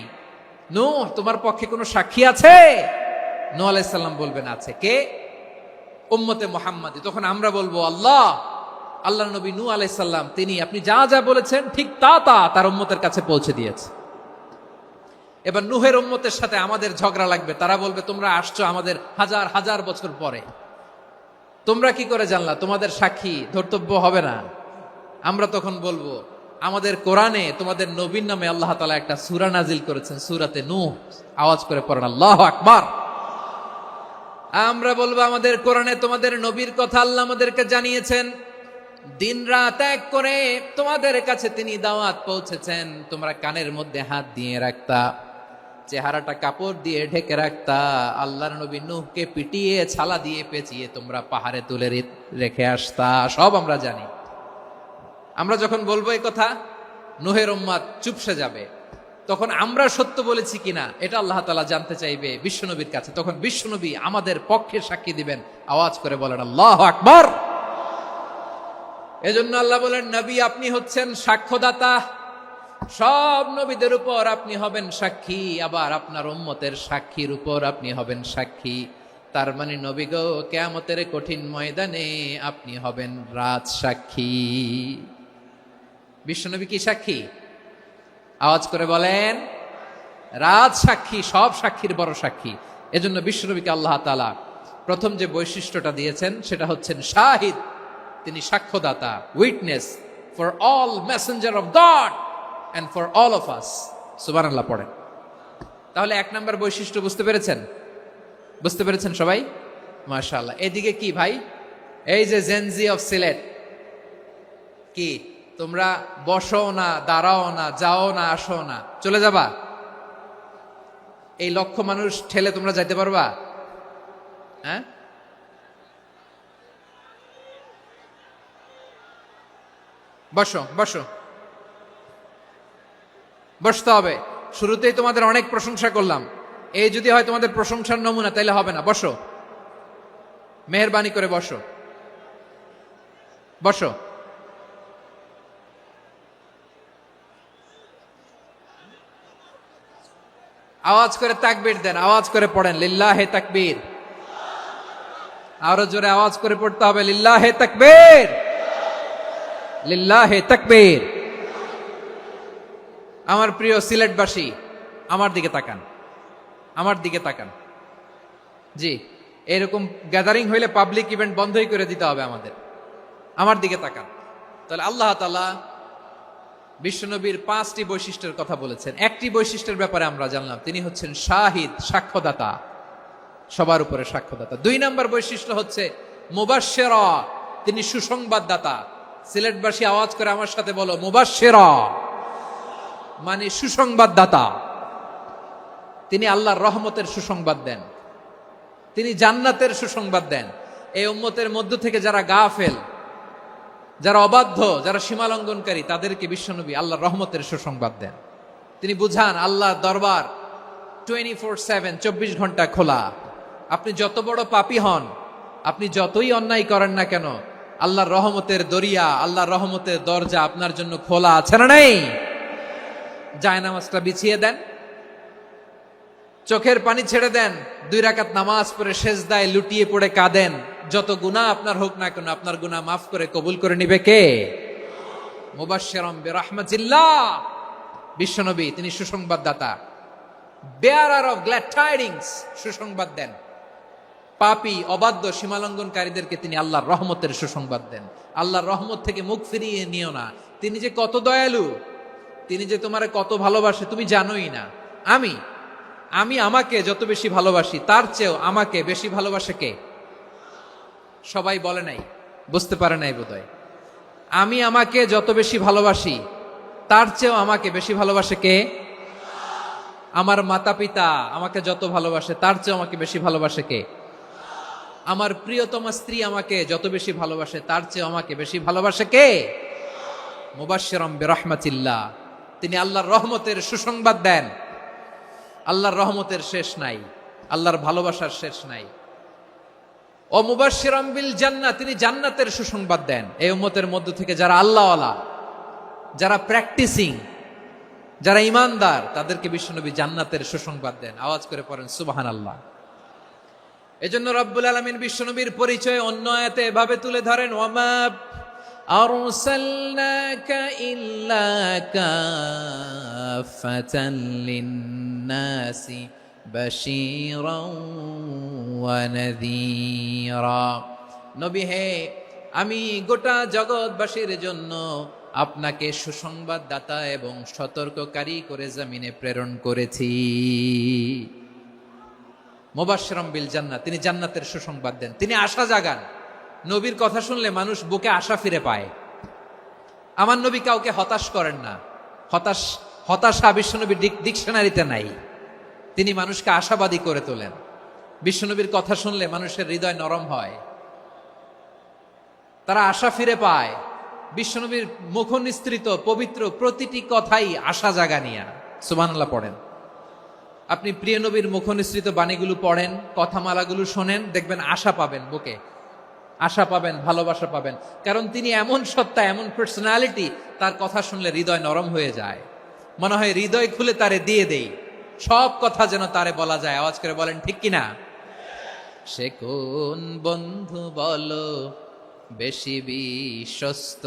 S1: নূহ তোমার পক্ষে কোনো সাক্ষী আছে? নূহ আলাইহিস সালাম বলবেন, আছে। কে? উম্মতে মুহাম্মাদী। তখন আমরা বলবো, আল্লাহর নবী নূহ আলাইহিস সালাম তিনি আপনি যা যা বলেছেন ঠিক তা তার উম্মতের কাছে পৌঁছে দিয়েছে। এবার নূহের উম্মতের সাথে আমাদের ঝগড়া লাগবে। তারা বলবে, তোমরা আসছো আমাদের হাজার হাজার বছর পরে, তোমরা কি করে জানলা? তোমাদের সাক্ষী ধর্তব্য হবে না। আমরা তখন বলবো, আমাদের কোরআনে তোমাদের নবীর নামে আল্লাহ তাআলা একটা সূরা নাজিল করেছেন, সূরাতে নূহ। আওয়াজ করে পড়েন আল্লাহু আকবার। আমরা বলবো, আমাদের কোরআনে তোমাদের নবীর কথা আল্লাহ আমাদেরকে জানিয়েছেন, দিন রাত এক করে তোমাদের কাছে তিনি দাওয়াত পৌঁছেছেন। তোমরা কানের মধ্যে হাত দিয়ে রাখতা, চেহারাটা কাপড় দিয়ে ঢেকে রাখতা, আল্লাহর নবী নূহকে পিটিয়ে ছালা দিয়ে পেঁচিয়ে তোমরা পাহাড়ে তুলে রেখে আসতা। সব আমরা জানি। আমরা যখন বলবো এই কথা, নূহের উম্মত চুপসে যাবে। তখন আমরা সত্য বলেছি কিনা এটা আল্লাহ তাআলা জানতে চাইবে বিশ্বনবীর কাছে। তখন বিশ্বনবী আমাদের পক্ষে সাক্ষী দিবেন। আওয়াজ করে বলেন আল্লাহু আকবার। এজন্য আল্লাহ বলেন, নবী আপনি হচ্ছেন সাক্ষ্যদাতা, সব নবীদের উপর আপনি হবেন সাক্ষী, আবার আপনার উম্মতের সাক্ষীর উপর আপনি হবেন সাক্ষী। তার মানে নবী গো, কিয়ামতের কঠিন ময়দানে আপনি হবেন রাজ সাক্ষী। বিশ্বনবী কি সাক্ষী? আওয়াজ করে বলেন, রাজ সাক্ষী, সব সাক্ষীর বড় সাক্ষী। এজন্য বিশ্বনবীকে আল্লাহ তাআলা প্রথম যে বৈশিষ্ট্যটা দিয়েছেন সেটা হচ্ছেন শাহিদ। তিনি সাক্ষ্যদাতা, witness for all messenger of God and for all of us। সুবহানাল্লাহ পড়েন। তাহলে এক নাম্বার বৈশিষ্ট্য বুঝতে পেরেছেন? বুঝতে পেরেছেন সবাই? মাশাআল্লাহ। এদিকে কি ভাই, এই যে জেনজি অফ সিলেট, কি তোমরা বসো না, দাঁড়াও না, যাও না, আসো না, চলে যাবা? এই লক্ষ মানুষ ঠেলে তোমরা যাইতে পারবা? হ্যাঁ, বসো বসো, বসতে হবে। শুরুতেই তোমাদের অনেক প্রশংসা করলাম, এই যদি হয় তোমাদের প্রশংসার নমুনা, তাইলে হবে না। বসো, মেহেরবানি করে বসো, বসো। আওয়াজ করে তাকবীর দেন, আওয়াজ করে পড়েন লিল্লাহে তাকবীর। আরো জোরে আওয়াজ করে পড়তে হবে লিল্লাহে তাকবীর, লিল্লাহে তাকবীর। আমার প্রিয় সিলেটবাসী, আমার দিকে তাকান, আমার দিকে তাকান। জি, এরকম গ্যাদারিং হইলে পাবলিক ইভেন্ট বন্ধই করে দিতে হবে আমাদের। আমার দিকে তাকান। তাহলে আল্লাহ তাআলা বিশ্বনবীর 5টি বৈশিষ্ট্যের কথা বলেছেন। একটি বৈশিষ্ট্যের ব্যাপারে আমরা জানলাম, তিনি হচ্ছেন শাহিদ, সাক্ষ্যদাতা, সবার উপরে সাক্ষ্যদাতা। 2 নম্বর বৈশিষ্ট্য হচ্ছে মুবাশশিরা, তিনি সুসংবাদদাতা। সিলেটবাসী আওয়াজ করে আমার সাথে বলো মুবাশশিরা, মানে সুসংবাদদাতা। তিনি আল্লাহর রহমতের সুসংবাদ দেন, তিনি জান্নাতের সুসংবাদ দেন। এই উম্মতের মধ্য থেকে যারা গাফেল, যারা অবাধ্য, যারা সীমালঙ্ঘনকারী, তাদেরকে বিশ্বনবী আল্লাহর রহমতের সুসংবাদ দেন। তিনি বুঝান আল্লাহর দরবার 24/7, 24 ঘন্টা খোলা। আপনি যত বড় পাপী হন, আপনি যতই অন্যায় করেন না কেন, আল্লাহর রহমতের দরিয়া, আল্লাহর রহমতের দরজা আপনার জন্য খোলা আছে না নেই? জায়নামাজটা বিছিয়ে দেন, চোখের পানি ছেড়ে দেন, 2 রাকাত নামাজ পড়ে সেজদায় লুটিয়ে পড়ে কাঁদেন। যত গুনাহ আপনার হোক না কেন, আপনার গুনাহ মাফ করে কবুল করে নিবে কে? মুবাশশিরাম বিরাহমাতিল্লাহ, বিশ্বনবী তিনি সুসংবাদদাতা, বেয়ারার অফ গ্ল্যাড টাইডিংস, সুসংবাদ দেন। পাপী, অবাধ্য, সীমালঙ্ঘনকারীদেরকে তিনি আল্লাহর রহমতের সুসংবাদ দেন। আল্লাহর রহমত থেকে মুখ ফিরিয়ে নিও না। তিনি যে কত দয়ালু, তিনি যে তোমারে কত ভালোবাসে তুমি জানোই না। আমি আমাকে যত বেশি ভালোবাসি, তার চেয়েও আমাকে বেশি ভালোবাসে কে? সবাই বলে নাই, বুঝতে পারে নাই বোধহয়। আমি আমাকে যত বেশি ভালোবাসি, তার চেয়েও আমাকে বেশি ভালোবাসে কে? আমার মাতা পিতা আমাকে যত ভালোবাসে, তার চেয়েও আমাকে বেশি ভালোবাসে কে? আমার প্রিয়তমা স্ত্রী আমাকে যত বেশি ভালোবাসে, তার চেয়েও আমাকে বেশি ভালোবাসে কে? মুবাশশিরাম বিরাহমাতিল্লাহ, তিনি আল্লাহর রহমতের সুসংবাদ দেন। আল্লাহর রহমতের শেষ নাই, আল্লাহর ভালোবাসার শেষ নাই। ও মুবাশশিরাম বিল জান্নাহ, তিনি জান্নাতের সুসংবাদ দেন। এই উম্মতের মধ্য থেকে যারা আল্লাহওয়ালা, যারা প্র্যাকটিসিং, যারা ইমানদার, তাদেরকে বিশ্বনবী জান্নাতের সুসংবাদ দেন। আওয়াজ করে পড়েন সুবহানাল্লাহ। এজন্য রব্বুল আলামিন বিশ্বনবীর পরিচয় অন্য আয়াতে এভাবে তুলে ধরেন, ওয়ামা আরসালনাকা ইল্লা কাফাতান লিন-নাসি বাশীরাও ওয়া নাযীরা। নবী হে, আমি গোটা জগৎবাসীর জন্য আপনাকে সুসংবাদদাতা এবং সতর্ককারী করে জমিনে প্রেরণ করেছি। মুবাশশিরাম বিল জান্নাহ, তিনি জান্নাতের সুসংবাদ দেন, তিনি আশা জাগান। নবীর কথা শুনলে মানুষ বুকে আশা ফিরে পায়। আমার নবী কাউকে হতাশ করেন না। হতাশা বিশ্বনবীর ডিকশনারিতে নাই। তিনি মানুষকে আশাবাদী করে তোলেন। বিশ্বনবীর কথা শুনলে মানুষের হৃদয় নরম হয়, তারা আশা ফিরে পায়। বিশ্বনবীর মুখ নিঃসৃত পবিত্র প্রতিটি কথাই আশা জাগানিয়া। সুবহানাল্লাহ পড়েন। আপনি প্রিয় নবীর মুখ নিঃসৃত বাণীগুলো পড়েন, কথামালাগুলো শোনেন, দেখবেন আশা পাবেন, বুকে আশা পাবেন, ভালোবাসা পাবেন। কারণ তিনি এমন সত্তা, এমন পার্সোনালিটি, তার কথা শুনলে হৃদয় নরম হয়ে যায়। মনে হয় হৃদয় খুলে তারে দিয়ে দেই, সব কথা যেন তারে বলা যায়। আওয়াজ করে বলেন ঠিক কিনা? সে কোন বন্ধু বলো বেশি বিশ্বস্ত,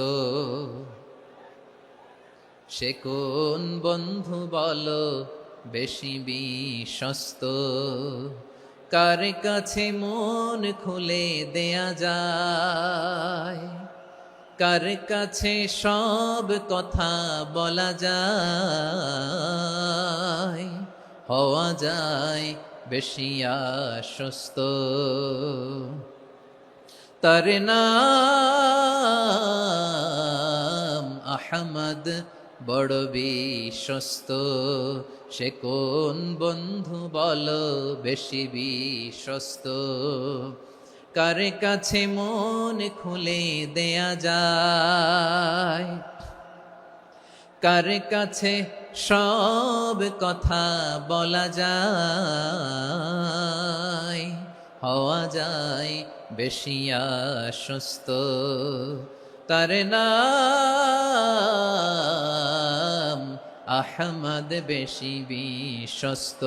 S1: সে কোন বন্ধু বলো বেশি বিশ্বস্ত, কার কাছে মন খুলে দেয়া যায়, কার কাছে সব কথা বলা যায়, হওয়া যায় বেশি আশ্বস্ত। তার নাম আহমদ, বড় বিশ্বস্ত। সে কোন বন্ধু বলো বেশি বিশ্বস্ত, কার কাছে মন খুলে দেয়া যায়, কার কাছে সব কথা বলা যায়, হওয়া যায় বেশি আশ্বস্ত। তার নাম আহমদ বেশি বিশ্বস্ত।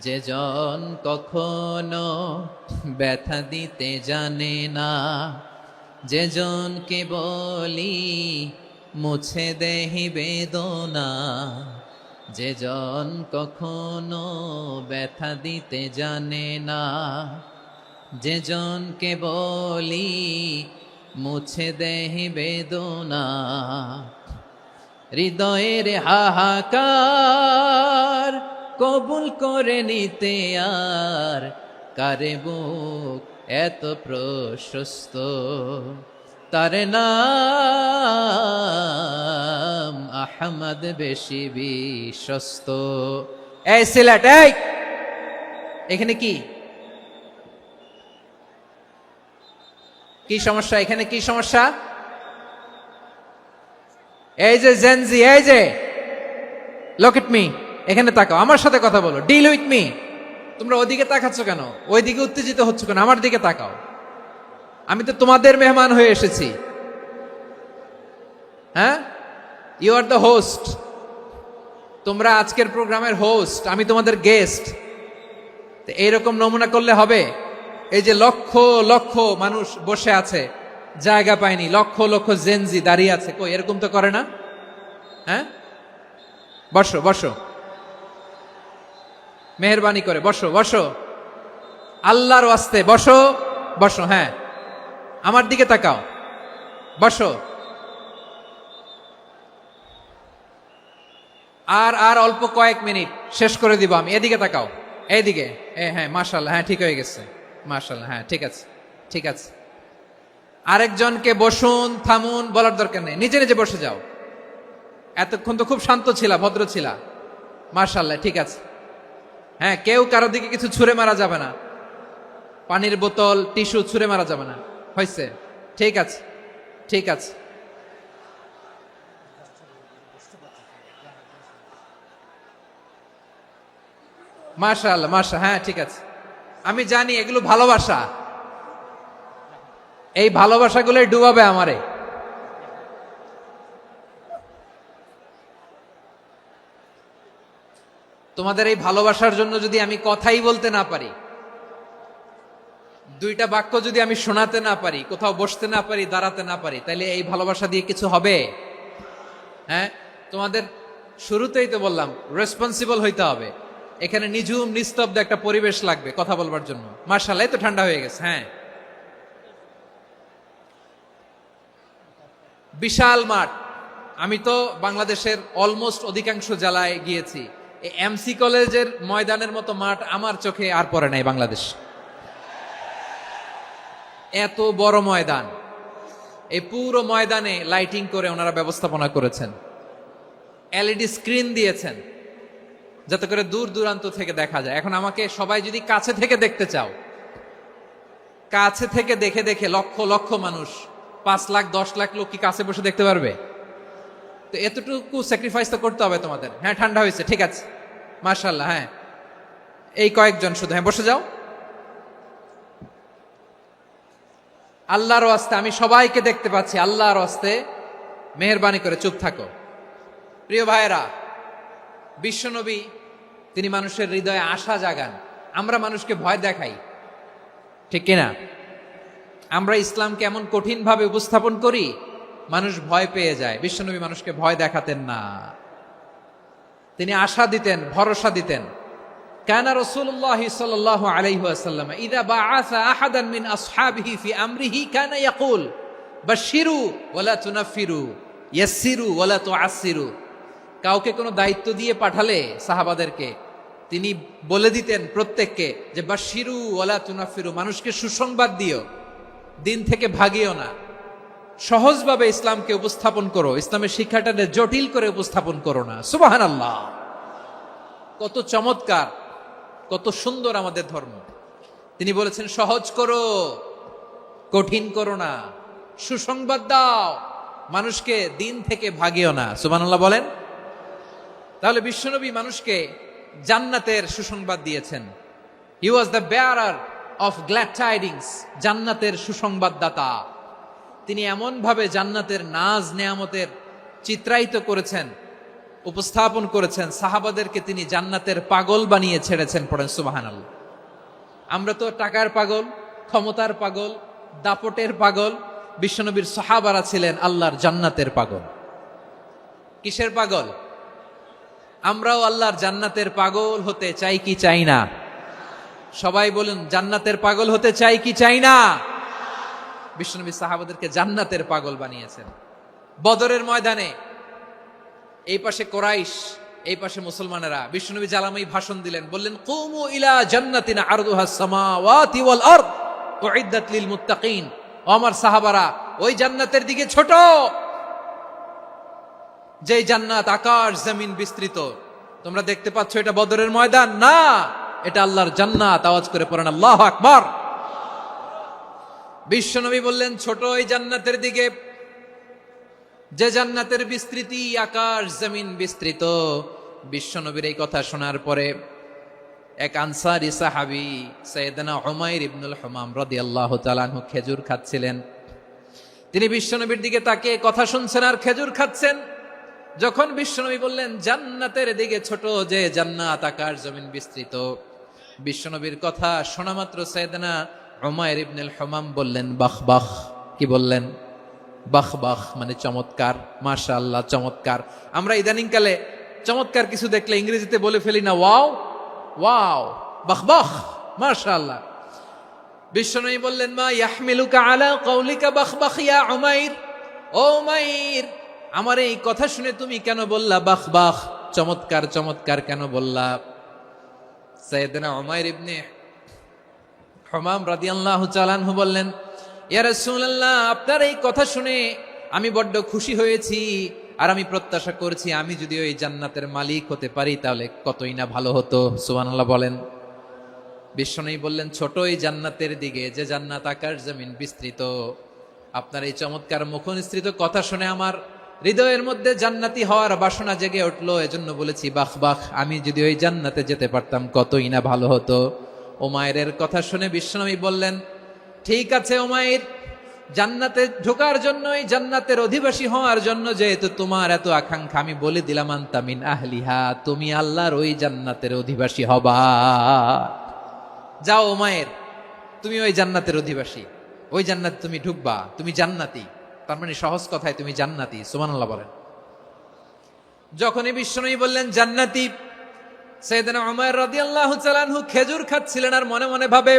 S1: যে জন কখনো ব্যথা দিতে জানে না, যে জনকে বলি মুছে দেহি বেদনা, যে জন কখনো ব্যথা দিতে জানে না, যে জনকে বলি মুছে দেহি বেদনা, হৃদয়ের হাহাকার কবুল করে নিতে আর কারে বুক এত প্রশস্ত। তার নাম আহমদ বেশি বিশ্বস্ত। এই সিলেট, এই এখানে কি কি সমস্যা? এখানে কি সমস্যা? এই যে জেনজি, এই যে লুক এট মি, এখানে তাকাও, আমার সাথে কথা বলো, ডিল উইথ মি। তোমরা ওইদিকে তাকাচ্ছ কেন? ওইদিকে উত্তেজিত হচ্ছ কেন? আমার দিকে তাকাও। আমি তো তোমাদের মেহমান হয়ে এসেছি। হ্যাঁ, ইউ আর দ্য হোস্ট। তোমরা আজকের প্রোগ্রামের হোস্ট, আমি তোমাদের গেস্ট। এইরকম নমুনা করলে হবে? এই যে লক্ষ লক্ষ মানুষ বসে আছে, জায়গা পায়নি, লক্ষ লক্ষ জেনজি দাঁড়িয়ে আছে, কই এরকম তো করে না? হ্যাঁ, বসো বসো, মেহরবানি করে বসো বসো, আল্লাহর ওয়াস্তে বসো বসো। হ্যাঁ, আমার দিকে তাকাও, বসো। আর আর অল্প কয়েক মিনিট, শেষ করে দিব আমি। এদিকে তাকাও, এইদিকে। হ্যাঁ, মাশাআল্লাহ, হ্যাঁ ঠিক হয়ে গেছে, মাশাআল্লাহ, হ্যাঁ ঠিক আছে, ঠিক আছে। আরেকজনকে বসুন, থামুন বলার দরকার নেই, নিজে নিজে বসে যাও। এতক্ষণ তো খুব শান্ত ছিলা, ভদ্র ছিলা, মাশাআল্লাহ, ঠিক আছে। হ্যাঁ, কেউ কারো দিকে কিছু ছুঁড়ে মারা যাবে না, পানির বোতল, টিস্যু ছুঁড়ে মারা যাবে না, হয়েছে? ঠিক আছে, ঠিক আছে। মাশাআল্লাহ, হ্যাঁ ঠিক আছে। আমি জানি এগুলো ভালোবাসা, এই ভালোবাসাগুলোই ডুবাবে আমারে। তোমাদের এই ভালোবাসার জন্য যদি আমি কথাই বলতে না পারি, দুইটা বাক্য যদি আমি শোনাতে না পারি, কোথাও বসতে না পারি, দাঁড়াতে না পারি, তাহলে এই ভালোবাসা দিয়ে কিছু হবে? হ্যাঁ, তোমাদের শুরুতেই তো বললাম রেসপন্সিবল হইতে হবে। এখানে নিঝুম নিস্তব্ধ একটা পরিবেশ লাগবে কথা বলবার জন্য। মাশাআল্লাহ, তো ঠান্ডা হয়ে গেছে। হ্যাঁ, বিশাল মাঠ। আমি তো বাংলাদেশের অলমোস্ট অধিকাংশ জেলায় গিয়েছি, এই এমসি কলেজের ময়দানের মতো মাঠ আমার চোখে আর পড়ে নাই বাংলাদেশ। এত বড় ময়দান, এই পুরো ময়দানে লাইটিং করে ওনারা ব্যবস্থাপনা করেছেন, এলইডি স্ক্রিন দিয়েছেন যাতে করে দূর দূরান্ত থেকে দেখা যায়। এখন আমাকে সবাই যদি কাছে থেকে দেখতে চাও, কাছে থেকে দেখে দেখে লক্ষ লক্ষ মানুষ, 5 লাখ 10 লাখ লোক কি কাছে বসে দেখতে পারবে? তো এতটুকু স্যাক্রিফাইস তো করতে হবে তোমাদের। হ্যাঁ, ঠান্ডা হয়েছে, ঠিক আছে, মাশাআল্লাহ। হ্যাঁ, এই কয়েকজন শুধু, হ্যাঁ বসে যাও। আল্লাহর ওয়াস্তে আমি সবাইকে দেখতে পাচ্ছি, আল্লাহর ওয়াস্তে মেহেরবানি করে চুপ থাকো। প্রিয় ভাইয়েরা, বিশ্বনবী তিনি মানুষের হৃদয়ে আশা জাগান। আমরা মানুষকে ভয় দেখাই, ঠিক কিনা? আমরা ইসলামকে এমন কঠিন ভাবে উপস্থাপন করি, মানুষ ভয় পেয়ে যায়। বিশ্বনবী মানুষকে ভয় দেখাতেন না, তিনি আশা দিতেন, ভরসা দিতেন। কানা রাসূলুল্লাহ সাল্লাল্লাহু আলাইহি ওয়াসাল্লাম ইযা বাআসা আহাদান মিন আসহাবিহি ফি আমরিহি কানা ইয়াকুল বাশশিরু ওয়ালা তুনাফিরু ইয়াসসিরু ওয়ালা তুআসসিরু। কাউকে কোনো দায়িত্ব দিয়ে পাঠালে সাহাবাদেরকে তিনি বলে দিতেন প্রত্যেককে যে বাশশিরু ওয়ালা তুনাফিরু, মানুষকে সুসংবাদ দিও, দিন থেকে ভাগিও না, সহজভাবে ইসলামকে উপস্থাপন করো, ইসলামের শিক্ষাটাকে জটিল করে উপস্থাপন করো না। সুবহানাল্লাহ, কত চমৎকার, কত সুন্দর আমাদের ধর্ম। তিনি বলেছেন সহজ করো, কঠিন করো না, সুসংবাদ দাও, মানুষকে দিন থেকে ভাগিও না। সুবহানাল্লাহ বলেন। তাহলে বিশ্বনবী মানুষকে জান্নাতের সুসংবাদ দিয়েছেন। He was the bearer of glad tidings, জান্নাতের সুসংবাদদাতা। তিনি এমন ভাবে জান্নাতের নাজ নেয়ামতের চিত্রায়িত করেছেন, উপস্থাপন করেছেন, সাহাবাদেরকে তিনি জান্নাতের পাগল বানিয়ে ছেড়েছেন। পড়েন সুবহানাল্লাহ। আমরা তো টাকার পাগল, ক্ষমতার পাগল, দাপটের পাগল। বিশ্বনবীর সাহাবারা ছিলেন আল্লাহর জান্নাতের পাগল। কিসের পাগল? আমরাও আল্লাহর জান্নাতের পাগল হতে চাই কি চাই না? সবাই বলুন, জান্নাতের পাগল হতে চাই কি চাই না? বিশ্বনবী সাহাবাদেরকে জান্নাতের পাগল বানিয়েছেন। বদরের ময়দানে এই পাশে কোরাইশ, এই পাশে মুসলমানেরা। বিশ্বনবী জালামাই ভাষণ দিলেন, বললেন, কুমু ইলা জান্নাতিন আরদুহাস সামাওয়াতি ওয়াল আরদ উইদ্দাত লিল মুত্তাকিন। ও আমার সাহাবারা, ওই জান্নাতের দিকে ছোট, যে জান্নাত আকাশ জমিন বিস্তৃত। তোমরা দেখতে পাচ্ছ এটা বদরের ময়দান না, এটা আল্লাহর জান্নাত। আওয়াজ করে পড়েন আল্লাহু আকবার। বিশ্বনবী বললেন, ছোট ওই জান্নাতের দিকে, যে জান্নাতের বিস্তৃতি আকাশ জমিন বিস্তৃত। বিশ্বনবীর এই কথা শোনার পরে এক আনসারী সাহাবী সাইয়েদনা উমাইর ইবনুল হুমাম রাদিয়াল্লাহু তাআলা আনহু খেজুর খাচ্ছিলেন। তিনি বিশ্বনবীর দিকে তাকিয়ে কথা শুনছেন আর খেজুর খাচ্ছেন। যখন বিশ্বনবী বললেন জান্নাতের দিকে ছোট, যে জান্নাত আকাশ জমিন বিস্তৃত, বিশ্বনবীর কথা শোনা মাত্র সাইয়েদনা উমাইর ইবনুল হুমাম বললেন বাহ বাহ। কি বললেন? বাহ বাহ মানে চমৎকার, মাশাআল্লাহ চমৎকার। আমরা ইদানিং কালে চমৎকার কিছু দেখলে ইংরেজিতে বলে ফেলি না, ওয়াও ওয়াও, বাহ বাহ, মাশাআল্লাহ। বিশ্বনবী বললেন, মা ইয়াহমিলুকা আলা কওলিকা বাহ বাহ ইয়া উমাইর। ও উমাইর, আমার এই কথা শুনে তুমি কেন বললা বাহ বাহ, চমৎকার চমৎকার কেন বললা? সাইয়েদনা উমাইর ইবনে হুমাম রাদিয়াল্লাহু তাআলা আনহু বললেন, ইয়া রাসূলুল্লাহ, আপনার এই কথা শুনে আমি বড্ড খুশি হয়েছি, আর আমি প্রত্যাশা করছি আমি যদি ওই জান্নাতের মালিক হতে পারি তাহলে কতই না ভালো হতো। সুবহানাল্লাহ বলেন। বিশ্বনবী বললেন, ছোট এই জান্নাতের দিকে, যে জান্নাত আকাশ জমিন বিস্তৃত। আপনার এই চমৎকার মুখনিসৃত কথা শুনে আমার হৃদয়ের মধ্যে জান্নাতি হওয়ার বাসনা জেগে উঠলো, এজন্য বলেছি বাহ বাহ, আমি যদি ওই জান্নাতে যেতে পারতাম কতই না ভালো হতো। উমাইরের কথা শুনে বিশ্বনবী বললেন, ঠিক আছে উমাইর, জান্নাতে ঢোকার জন্য, এই জান্নাতের অধিবাসী হওয়ার জন্য যেহেতু তোমার এত আকাঙ্ক্ষা, আমি বলে দিলাম আনতা মিন আহলিহা, তুমি আল্লাহর ওই জান্নাতের অধিবাসী হবা। যাও উমাইর, তুমি ওই জান্নাতের অধিবাসী, ওই জান্নাতে তুমি ঢুকবা, তুমি জান্নাতি। তার মানে সহজ কথায় তুমি জান্নাতি। সুবহানাল্লাহ বলেন। যখনই বিশ্বনবী বললেন জান্নাতি, সাইয়েদনা উমাইর রাদিয়াল্লাহু তাআলা আনহু খেজুর খাচ্ছিলেন আর মনে মনে ভাবে,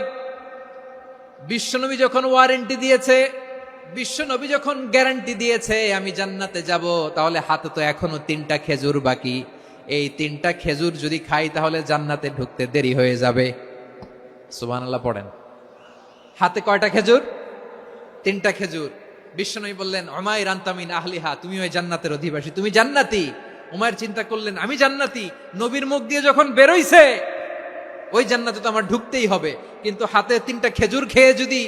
S1: বিশ্বনবী যখন ওয়ারেন্টি দিয়েছে, বিশ্বনবী যখন গ্যারান্টি দিয়েছে আমি জান্নাতে যাব, তাহলে হাতে তো এখনো 3টা খেজুর বাকি। এই 3টা খেজুর যদি খাই তাহলে জান্নাতে ঢুকতে দেরি হয়ে যাবে। সুবহানাল্লাহ পড়েন। হাতে কয়টা খেজুর? 3টা খেজুর। বিশ্বনবী বললেন, উমাইর আনতা মিন আহলিহা, তুমি ওই জান্নাতের অধিবাসী, তুমি জান্নাতি। উমাইর চিন্তা করলেন, আমি জান্নাতি, নবীর মুখ দিয়ে যখন বেরোইছে ওই জান্নাতে তো আমার ঢুকতেই হবে, কিন্তু হাতে 3টা খেজুর খেয়ে যদি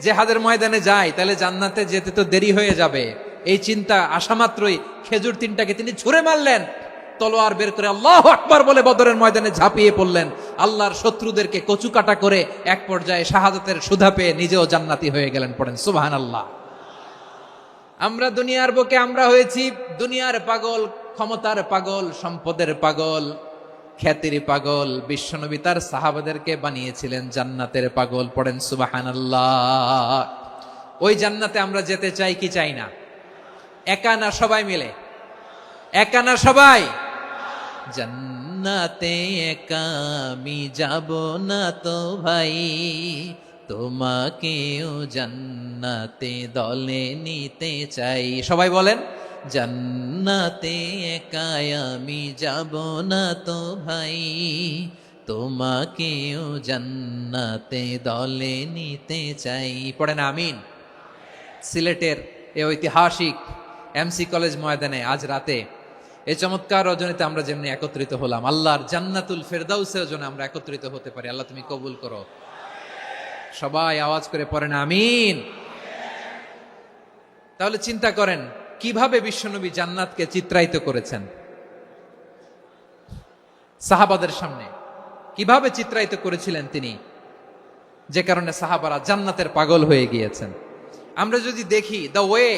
S1: জিহাদের ময়দানে যাই তাহলে জান্নাতে যেতে তো দেরি হয়ে যাবে। এই চিন্তা আসা মাত্রই খেজুর 3টাকে তিনি ছুঁড়ে মারলেন, তলোয়ার বের করে আল্লাহু আকবার বলে বদরের ময়দানে ঝাঁপিয়ে পড়লেন। আল্লাহর শত্রুদেরকে কচুকাটা করে এক পর্যায়ে শাহাদাতের সুধা পেয়ে নিজেও জান্নাতি হয়ে গেলেন। পড়েন সুবহানাল্লাহ। আমরা দুনিয়ার বুকে আমরা হয়েছি দুনিয়ার পাগল, ক্ষমতার পাগল, সম্পদের পাগল, খ্যাতির পাগল। বিশ্বনবী তার সাহাবাদেরকে বানিয়েছিলেন জান্নাতের পাগল। পড়েন সুবহানাল্লাহ। ওই জান্নাতে আমরা যেতে চাই কি চাই না? একা না সবাই মিলে? একা না সবাই? জান্নাতে একা আমি যাব না তো ভাই, তোমাকেও জান্নাতে দলে নিতে চাই। সবাই বলেন, জান্নাতে একা আমি যাব না তো ভাই, তোমাকেও জান্নাতে দলে নিতে চাই। পড়েন আমিন। সিলেটের এই ঐতিহাসিক এমসি কলেজ ময়দানে আজ রাতে এই চমৎকার রজনীতে আমরা যেমনি একত্রিত হলাম, আল্লাহর জান্নাতুল ফেরদাউসের জন্য আমরা একত্রিত হতে পারি। আল্লাহ তুমি কবুল করো। সবাই আওয়াজ করে পড়েন আমিন। তাহলে চিন্তা করেন কিভাবে বিশ্বনবী জান্নাতকে চিত্রায়িত করেছেন সাহাবাদের সামনে, কিভাবে চিত্রায়িত করেছিলেন তিনি, যে কারণে সাহাবারা জান্নাতের পাগল হয়ে গিয়েছেন। আমরা যদি দেখি the way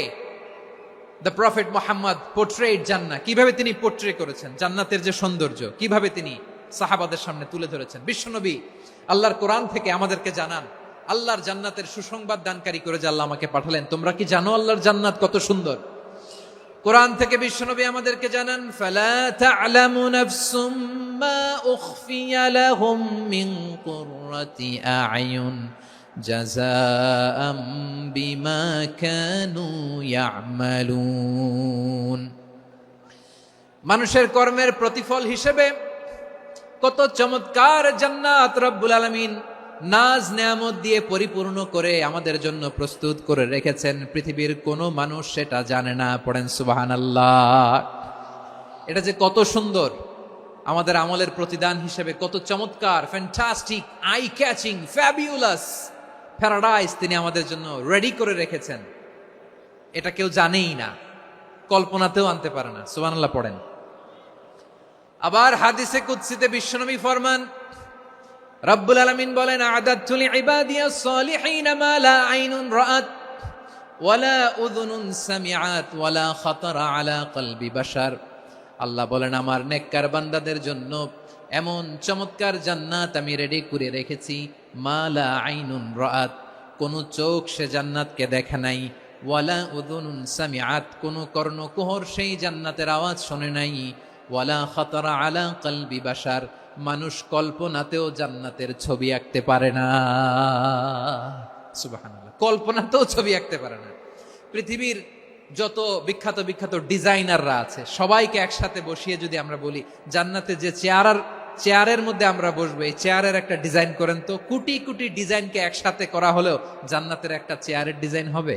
S1: the prophet Muhammad portrait জান্নাত, কিভাবে তিনি পোর্ট্রে করেছেন জান্নাতের যে সৌন্দর্য, কিভাবে তিনি সাহাবাদের সামনে তুলে ধরেছেন। বিশ্বনবী আল্লাহর কোরআন থেকে আমাদেরকে জানান, আল্লাহর জান্নাতের সুসংবাদ দানকারী করে যে আল্লাহ আমাকে পাঠালেন, তোমরা কি জানো আল্লাহর জান্নাত কত সুন্দর? কোরআন থেকে বিশ্বনবী আমাদেরকে জানান, ফালা তা'লামু নাফসুম মা উখফিয়া লাহুম মিন কুররাতি আ'য়ুন জাযাআম বিমা কানু ইয়া'মালুন। মানুষের কর্মের প্রতিফল হিসেবে কত চমৎকার জান্নাত রব্বুল আলামিন নাজ নেয়ামত দিয়ে পরিপূর্ণ করে আমাদের জন্য প্রস্তুত করে রেখেছেন। পৃথিবীর কোনো মানুষ সেটা জানে না। পড়েন সুবহানাল্লাহ। এটা যে কত সুন্দর, আমাদের আমলের প্রতিদান হিসেবে কত চমৎকার, fantastic, eye catching, fabulous paradise তিনি আমাদের জন্য রেডি করে রেখেছেন। এটা কেউ জানেই না, কল্পনাতেও আনতে পারে না। সুবহানাল্লাহ পড়েন। আবার হাদিসে কুদসিতে বিশ্বনবী ফরমান, রব্বুল আলামিন বলেন, আ'দাদতু লিইবাদিয়াস সালিহিন মা লা আইনুন রাআত ওয়ালা উযুনুন সামিআত ওয়ালা খাতারা আলা কলবি বাশার। আল্লাহ বলেন, আমার নেককার বান্দাদের জন্য এমন চমৎকার জান্নাত আমি রেডি করে রেখেছি, মা লা আইনুন রাআত, কোন চোখ সে জান্নাতকে দেখে নাই, ওয়ালা উযুনুন সামিআত, কোন কর্ণকুহর সেই জান্নাতের আওয়াজ শোনে নাই, ওয়ালা খাতারা আলা কলবি বাশার, মানুষ কল্পনাতেও জান্নাতের ছবি আঁকতে পারে না। সুবহানাল্লাহ, কল্পনাতেও ছবি আঁকতে পারে না। পৃথিবীর যত বিখ্যাত বিখ্যাত ডিজাইনাররা আছে সবাইকে একসাথে বসিয়ে যদি আমরা বলি, জান্নাতে যে চেয়ারের মধ্যে আমরা বসবো, এই চেয়ারের একটা ডিজাইন করেন তো, কোটি কোটি ডিজাইনকে একসাথে করা হলেও জান্নাতের একটা চেয়ারের ডিজাইন হবে?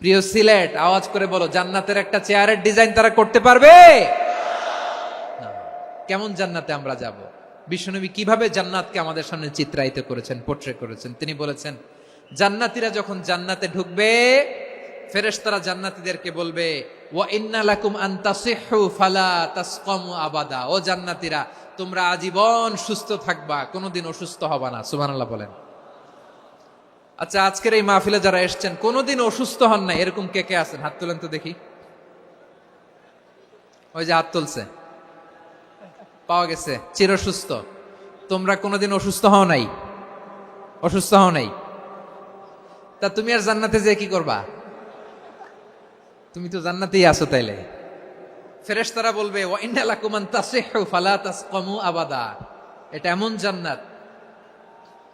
S1: প্রিয় সিলেট, আওয়াজ করে বলো, জান্নাতের একটা চেয়ারের ডিজাইন তারা করতে পারবে? কেমন জান্নাতে আমরা যাব? বিশ্বনবী কিভাবে জান্নাতকে আমাদের সামনে চিত্রায়িত করেছেন, পোর্ট্রে করেছেন। তিনি বলেছেন, জান্নাতীরা যখন জান্নাতে ঢুকবে, ফেরেশতারা জান্নাতীদেরকে বলবে, ওয়া ইন্না লাকুম আন তাসিহু ফালা তাসকামু আবাদা। ও জান্নাতীরা, তোমরা আজীবন সুস্থ থাকবা, কোনোদিন অসুস্থ হবা না। সুবহানাল্লাহ বলেন। আচ্ছা, আজকের এই মাহফিলে যারা এসেছেন কোনোদিন অসুস্থ হন না, এরকম কে কে আছেন? হাত তোলেন তো দেখি। ওই যে হাত তুলছে, পাওয়া গেছে, চিরসুস্থ। তোমরা কোনোদিন অসুস্থ হও নাই? অসুস্থ হও নাই? তা তুমি আর জান্নাতে যে কি করবা? তুমি তো জান্নাতেই আছো তাইলে। ফেরেশতারা বলবে, ওয়া ইন্না লাকুম আন তাসিহু ফালা তাসকামু আবাদা। এটা এমন জান্নাত,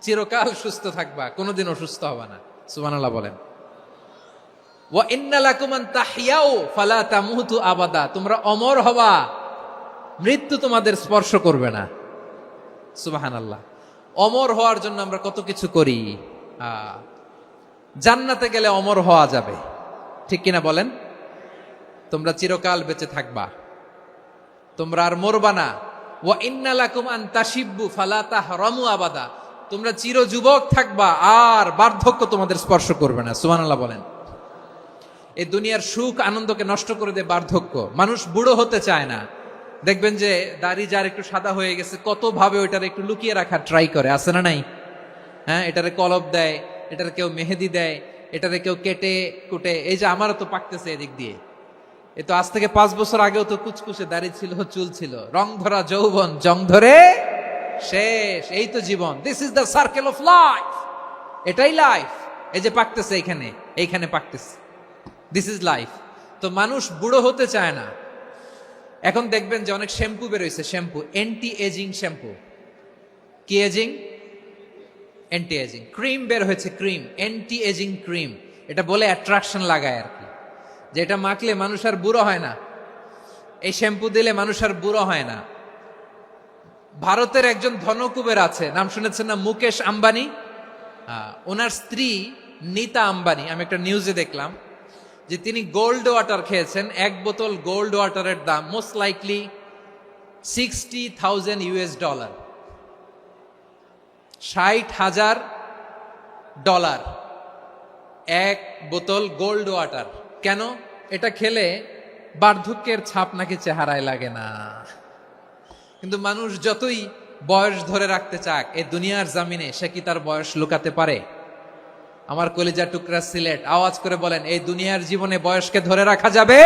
S1: চিরকাল সুস্থ থাকবা, কোনোদিন অসুস্থ হবা না। সুবহানাল্লাহ বলেন। ওয়া ইন্না লাকুম আন তাহইয়াউ ফালা তামুতু আবাদা। তোমরা অমর হবা, মৃত্যু তোমাদের স্পর্শ করবে না। সুবহানাল্লাহ। অমর হওয়ার জন্য আমরা কত কিছু করি। জান্নাতে গেলে অমর হওয়া যাবে, ঠিক কিনা বলেন? তোমরা চিরকাল বেঁচে থাকবা, তোমরা আর মরবা না। ওয়া ইন্না লাকুম আন তাশিব্বু ফালা তাহরামু আবাদা। তোমরা চির যুবক থাকবা, আর বার্ধক্য তোমাদের স্পর্শ করবে না। সুবহানাল্লাহ বলেন। এই দুনিয়ার সুখ আনন্দকে নষ্ট করে দেয় বার্ধক্য। মানুষ বুড়ো হতে চায় না। দেখবেন যে দাড়ি যার একটু সাদা হয়ে গেছে, কত ভাবে ওইটার একটু লুকিয়ে রাখার ট্রাই করে, আছে না নাই? হ্যাঁ, এটারে কলব দেয়, এটারে কেউ মেহেদি দেয়, এটারে কেউ কেটে কুটে। এই যে আমারও তো পাকতেছে এদিক দিয়ে, এ তো আজ থেকে 5 বছর আগেও তো কুচকুচে দাড়ি ছিল, চুল ছিল, রং ধরা যৌবন, জং ধরে শেষ। এই তো জীবন। This is the circle of life. এটাই লাইফ। এই যে পাকতেছে এইখানে, এইখানে পাকতেছে, দিস ইজ লাইফ। তো মানুষ বুড়ো হতে চায় না। এখন দেখবেন যে অনেক শ্যাম্পু বেরোইছে, শ্যাম্পু, অ্যান্টি এজিং শ্যাম্পু। কি এজিং? Anti aging. ক্রিম বের হয়েছে, ক্রিম, অ্যান্টি এজিং ক্রিম। এটা বলে অ্যাট্রাকশন লাগায় আর কি, যে এটা মাখলে মানুষ আর বুড়ো হয় না, এই শ্যাম্পু দিলে মানুষ আর বুড়ো হয় না। ভারতের একজন ধনকুবের আছে, নাম শুনেছেন না? মুকেশ আম্বানি। ওনার স্ত্রী নীতা আম্বানি, আমি একটা নিউজে দেখলাম যে তিনি গোল্ড ওয়াটার খেয়েছেন। 1 বোতল গোল্ড ওয়াটারের দাম মোস্ট লাইকলি $60,000 $60,000 1 বোতল গোল্ড ওয়াটার। কেন? এটা খেলে বার্ধক্যের ছাপ নাকি চেহারায় লাগে না। কিন্তু মানুষ যতই বয়স ধরে রাখতে চাক এই দুনিয়ার জামিনে, সে কি তার বয়স লুকাতে পারে? আমার কলিজার টুকরা সিলেট, আওয়াজ করে বলেন, এই দুনিয়ার জীবনে বয়সকে ধরে রাখা যাবে?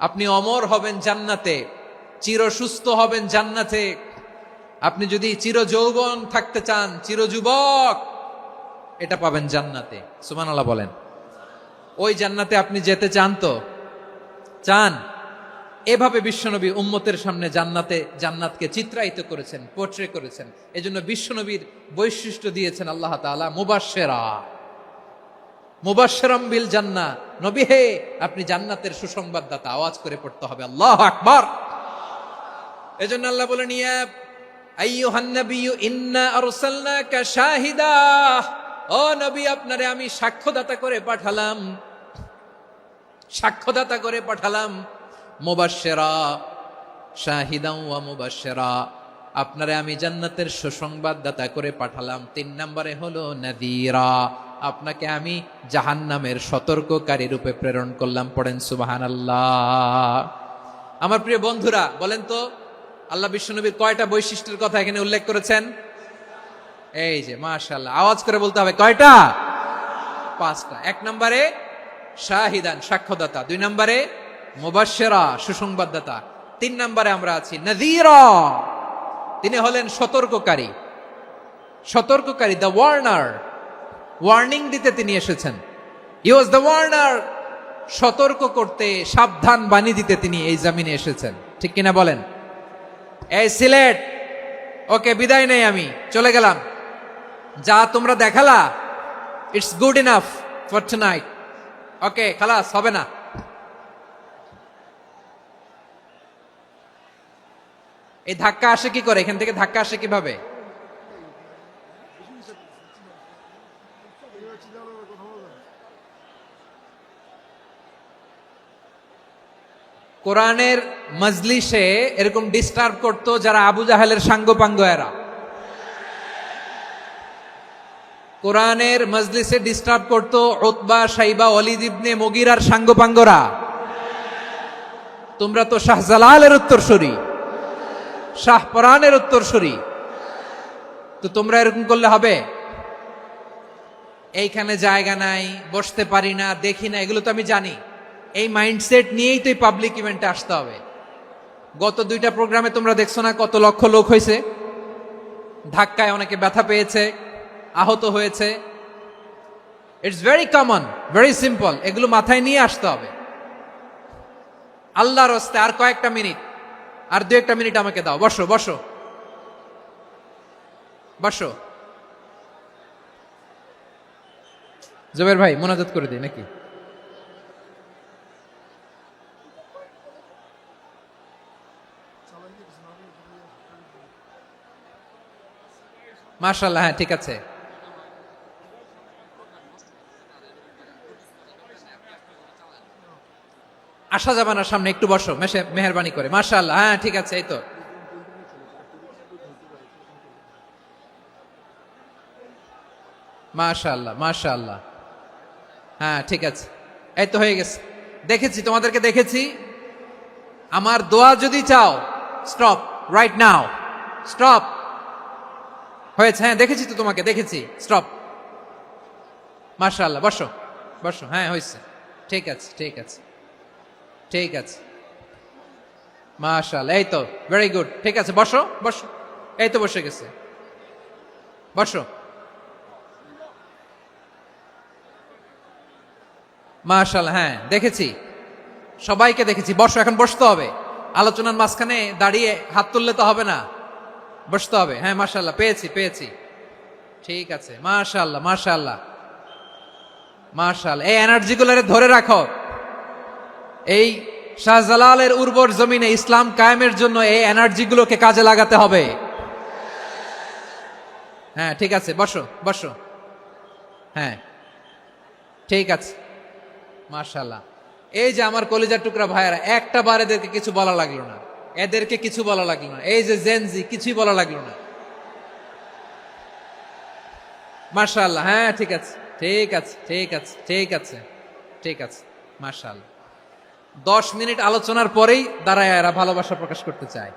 S1: আপনি অমর হবেন জান্নাতে, চির সুস্থ হবেন জান্নাতে। আপনি যদি চির যৌবন থাকতে চান, চির যুবক, এটা পাবেন জান্নাতে। সুবহানাল্লাহ বলেন। ওই জান্নাতে আপনি যেতে চান তো? চান? এভাবে বিশ্বনবী উম্মতের সামনে জান্নাতকে চিত্রায়িত করেছেন, পোর্ট্রে করেছেন। এজন্য বিশ্বনবীর বৈশিষ্ট্য দিয়েছেন আল্লাহ তাআলা মুবাশশিরাম বিল জান্নাহ। নবী হে, আপনি জান্নাতের সুসংবাদদাতা। আওয়াজ করে পড়তে হবে আল্লাহু আকবার। এজন্য আল্লাহ বলেন, ইয়া আইয়ুহান নাবিয়্যু ইন্না আরসালনাকা শাহিদা। ও নবী, আপনারে আমি সাক্ষ্যদাতা করে পাঠালাম, সাক্ষ্যদাতা করে পাঠালাম। মুবাশশিরা, শাহিদান ওয়া মুবাশশিরা, আপনারে আমি জান্নাতের সুসংবাদদাতা করে পাঠালাম। 3 নম্বরে হলো নাযীরা, আপনাকে আমি জাহান্নামের সতর্ককারী রূপে প্রেরণ করলাম। পড়েন সুবহানাল্লাহ। আমার প্রিয় বন্ধুরা, বলেন তো আল্লাহ বিশ্বনবীর কয়টা বৈশিষ্ট্যের কথা এখানে উল্লেখ করেছেন? এই যে মাশাআল্লাহ, আওয়াজ করে বলতে হবে, কয়টা? 5টা। 1 নম্বরে শাহিদান, সাক্ষ্যদাতা। 2 নম্বরে মুবাশশিরা, সুসংবাদদাতা। 3 নম্বরে আমরা আছি নাযীরা, তিনি হলেন সতর্ককারী। সতর্ককারী, দ্য ওয়ার্নার, ওয়ার্নিং দিতে তিনি এসেছেন। হি ওয়াজ দ্য ওয়ার্নার, সতর্ক করতে, সাবধান বাণী দিতে তিনি এই জমিনে এসেছেন। ঠিক কিনা বলেন? এই সিলেট, ওকে, বিদায় নেই, আমি চলে গেলাম। যা তোমরা দেখালা, it's good enough for tonight. Okay, খালাস, হবে না। এই ধাক্কা আসে কি করে? এখান থেকে ধাক্কা আসে কিভাবে? কোরআনের মজলিসে এরকম ডিস্টার্ব করতো যারা আবু জাহেলের সাঙ্গপাঙ্গ এরা। কোরআনের মজলিসে ডিস্টার্ব করতো উতবা, শাইবা, ওয়ালিদ ইবনে মুগীরার সাঙ্গপাঙ্গরা। তোমরা তো শাহজালালের উত্তরসূরি, শাহপরানের উত্তরসূরি, তো তোমরা এরকম করলে হবে? এইখানে জায়গা নাই, বসতে পারি না, দেখি না, এগুলো তো আমি জানি। এই মাইন্ডসেট নিয়েই তো এই পাবলিক ইভেন্টে আসতে হবে। গত 2টা প্রোগ্রামে তোমরা দেখছো না কত লক্ষ লোক হয়েছে? ধাক্কায় অনেকে ব্যথা পেয়েছে, আহত হয়েছে। It's very common, very simple. এগুলো মাথায় নিয়ে আসতে হবে। আল্লাহর রাস্তায় আর কয়েকটা মিনিট, আর 2-1টা মিনিট আমাকে দাও। বসো বসো বসো। জবের ভাই, মোনাজাত করে দিই নাকি? মাশাআল্লাহ, হ্যাঁ ঠিক আছে। আসা যাবে না সামনে, একটু বসো মেহেরবানি করে। মাশাআল্লাহ, হ্যাঁ ঠিক আছে। এই তো মাশাআল্লাহ, মাশাআল্লাহ, হ্যাঁ ঠিক আছে। এই তো হয়ে গেছে। দেখেছি, তোমাদেরকে দেখেছি। আমার দোয়া যদি চাও, স্টপ রাইট নাও, স্টপ। হয়েছে, হ্যাঁ দেখেছি তো তোমাকে, দেখেছি। স্টপ। মাশাআল্লাহ, বসো বসো। হ্যাঁ হয়েছে, ঠিক আছে ঠিক আছে ঠিক আছে। মাশাআল্লাহ, এই তো ভেরি গুড। ঠিক আছে, বসো বসো। এই তো বসে গেছে, বসো। মাশাআল্লাহ, হ্যাঁ দেখেছি, সবাইকে দেখেছি। বসো, এখন বসতে হবে। আলোচনার মাঝখানে দাঁড়িয়ে হাত তুললে তো হবে না, বসতে হবে। হ্যাঁ মাশাআল্লাহ, পেয়েছি পেয়েছি। ঠিক আছে, মাশাআল্লাহ মাশাআল্লাহ মাশাআল্লাহ। এই এনার্জিগুলোরে ধরে রাখো। এই শাহজালালের উর্বর জমিনে ইসলাম কায়েমের জন্য এই এনার্জিগুলোকে কাজে লাগাতে হবে। হ্যাঁ ঠিক আছে, বসো বসো। হ্যাঁ ঠিক আছে, মাশাআল্লাহ। এই যে আমার কলিজার টুকরা ভাইয়েরা, একটা বার এদেরকে কিছু বলা লাগলো না, এদেরকে কিছু বলা লাগলো না। এই যে জেনজি, কিছুই বলা লাগলো না। মাশাআল্লাহ, হ্যাঁ ঠিক আছে ঠিক আছে ঠিক আছে ঠিক আছে ঠিক আছে। মাশাআল্লাহ। 10 মিনিট আলোচনার পরেই দাঁড়ায় এরা ভালোবাসা প্রকাশ করতে চায়।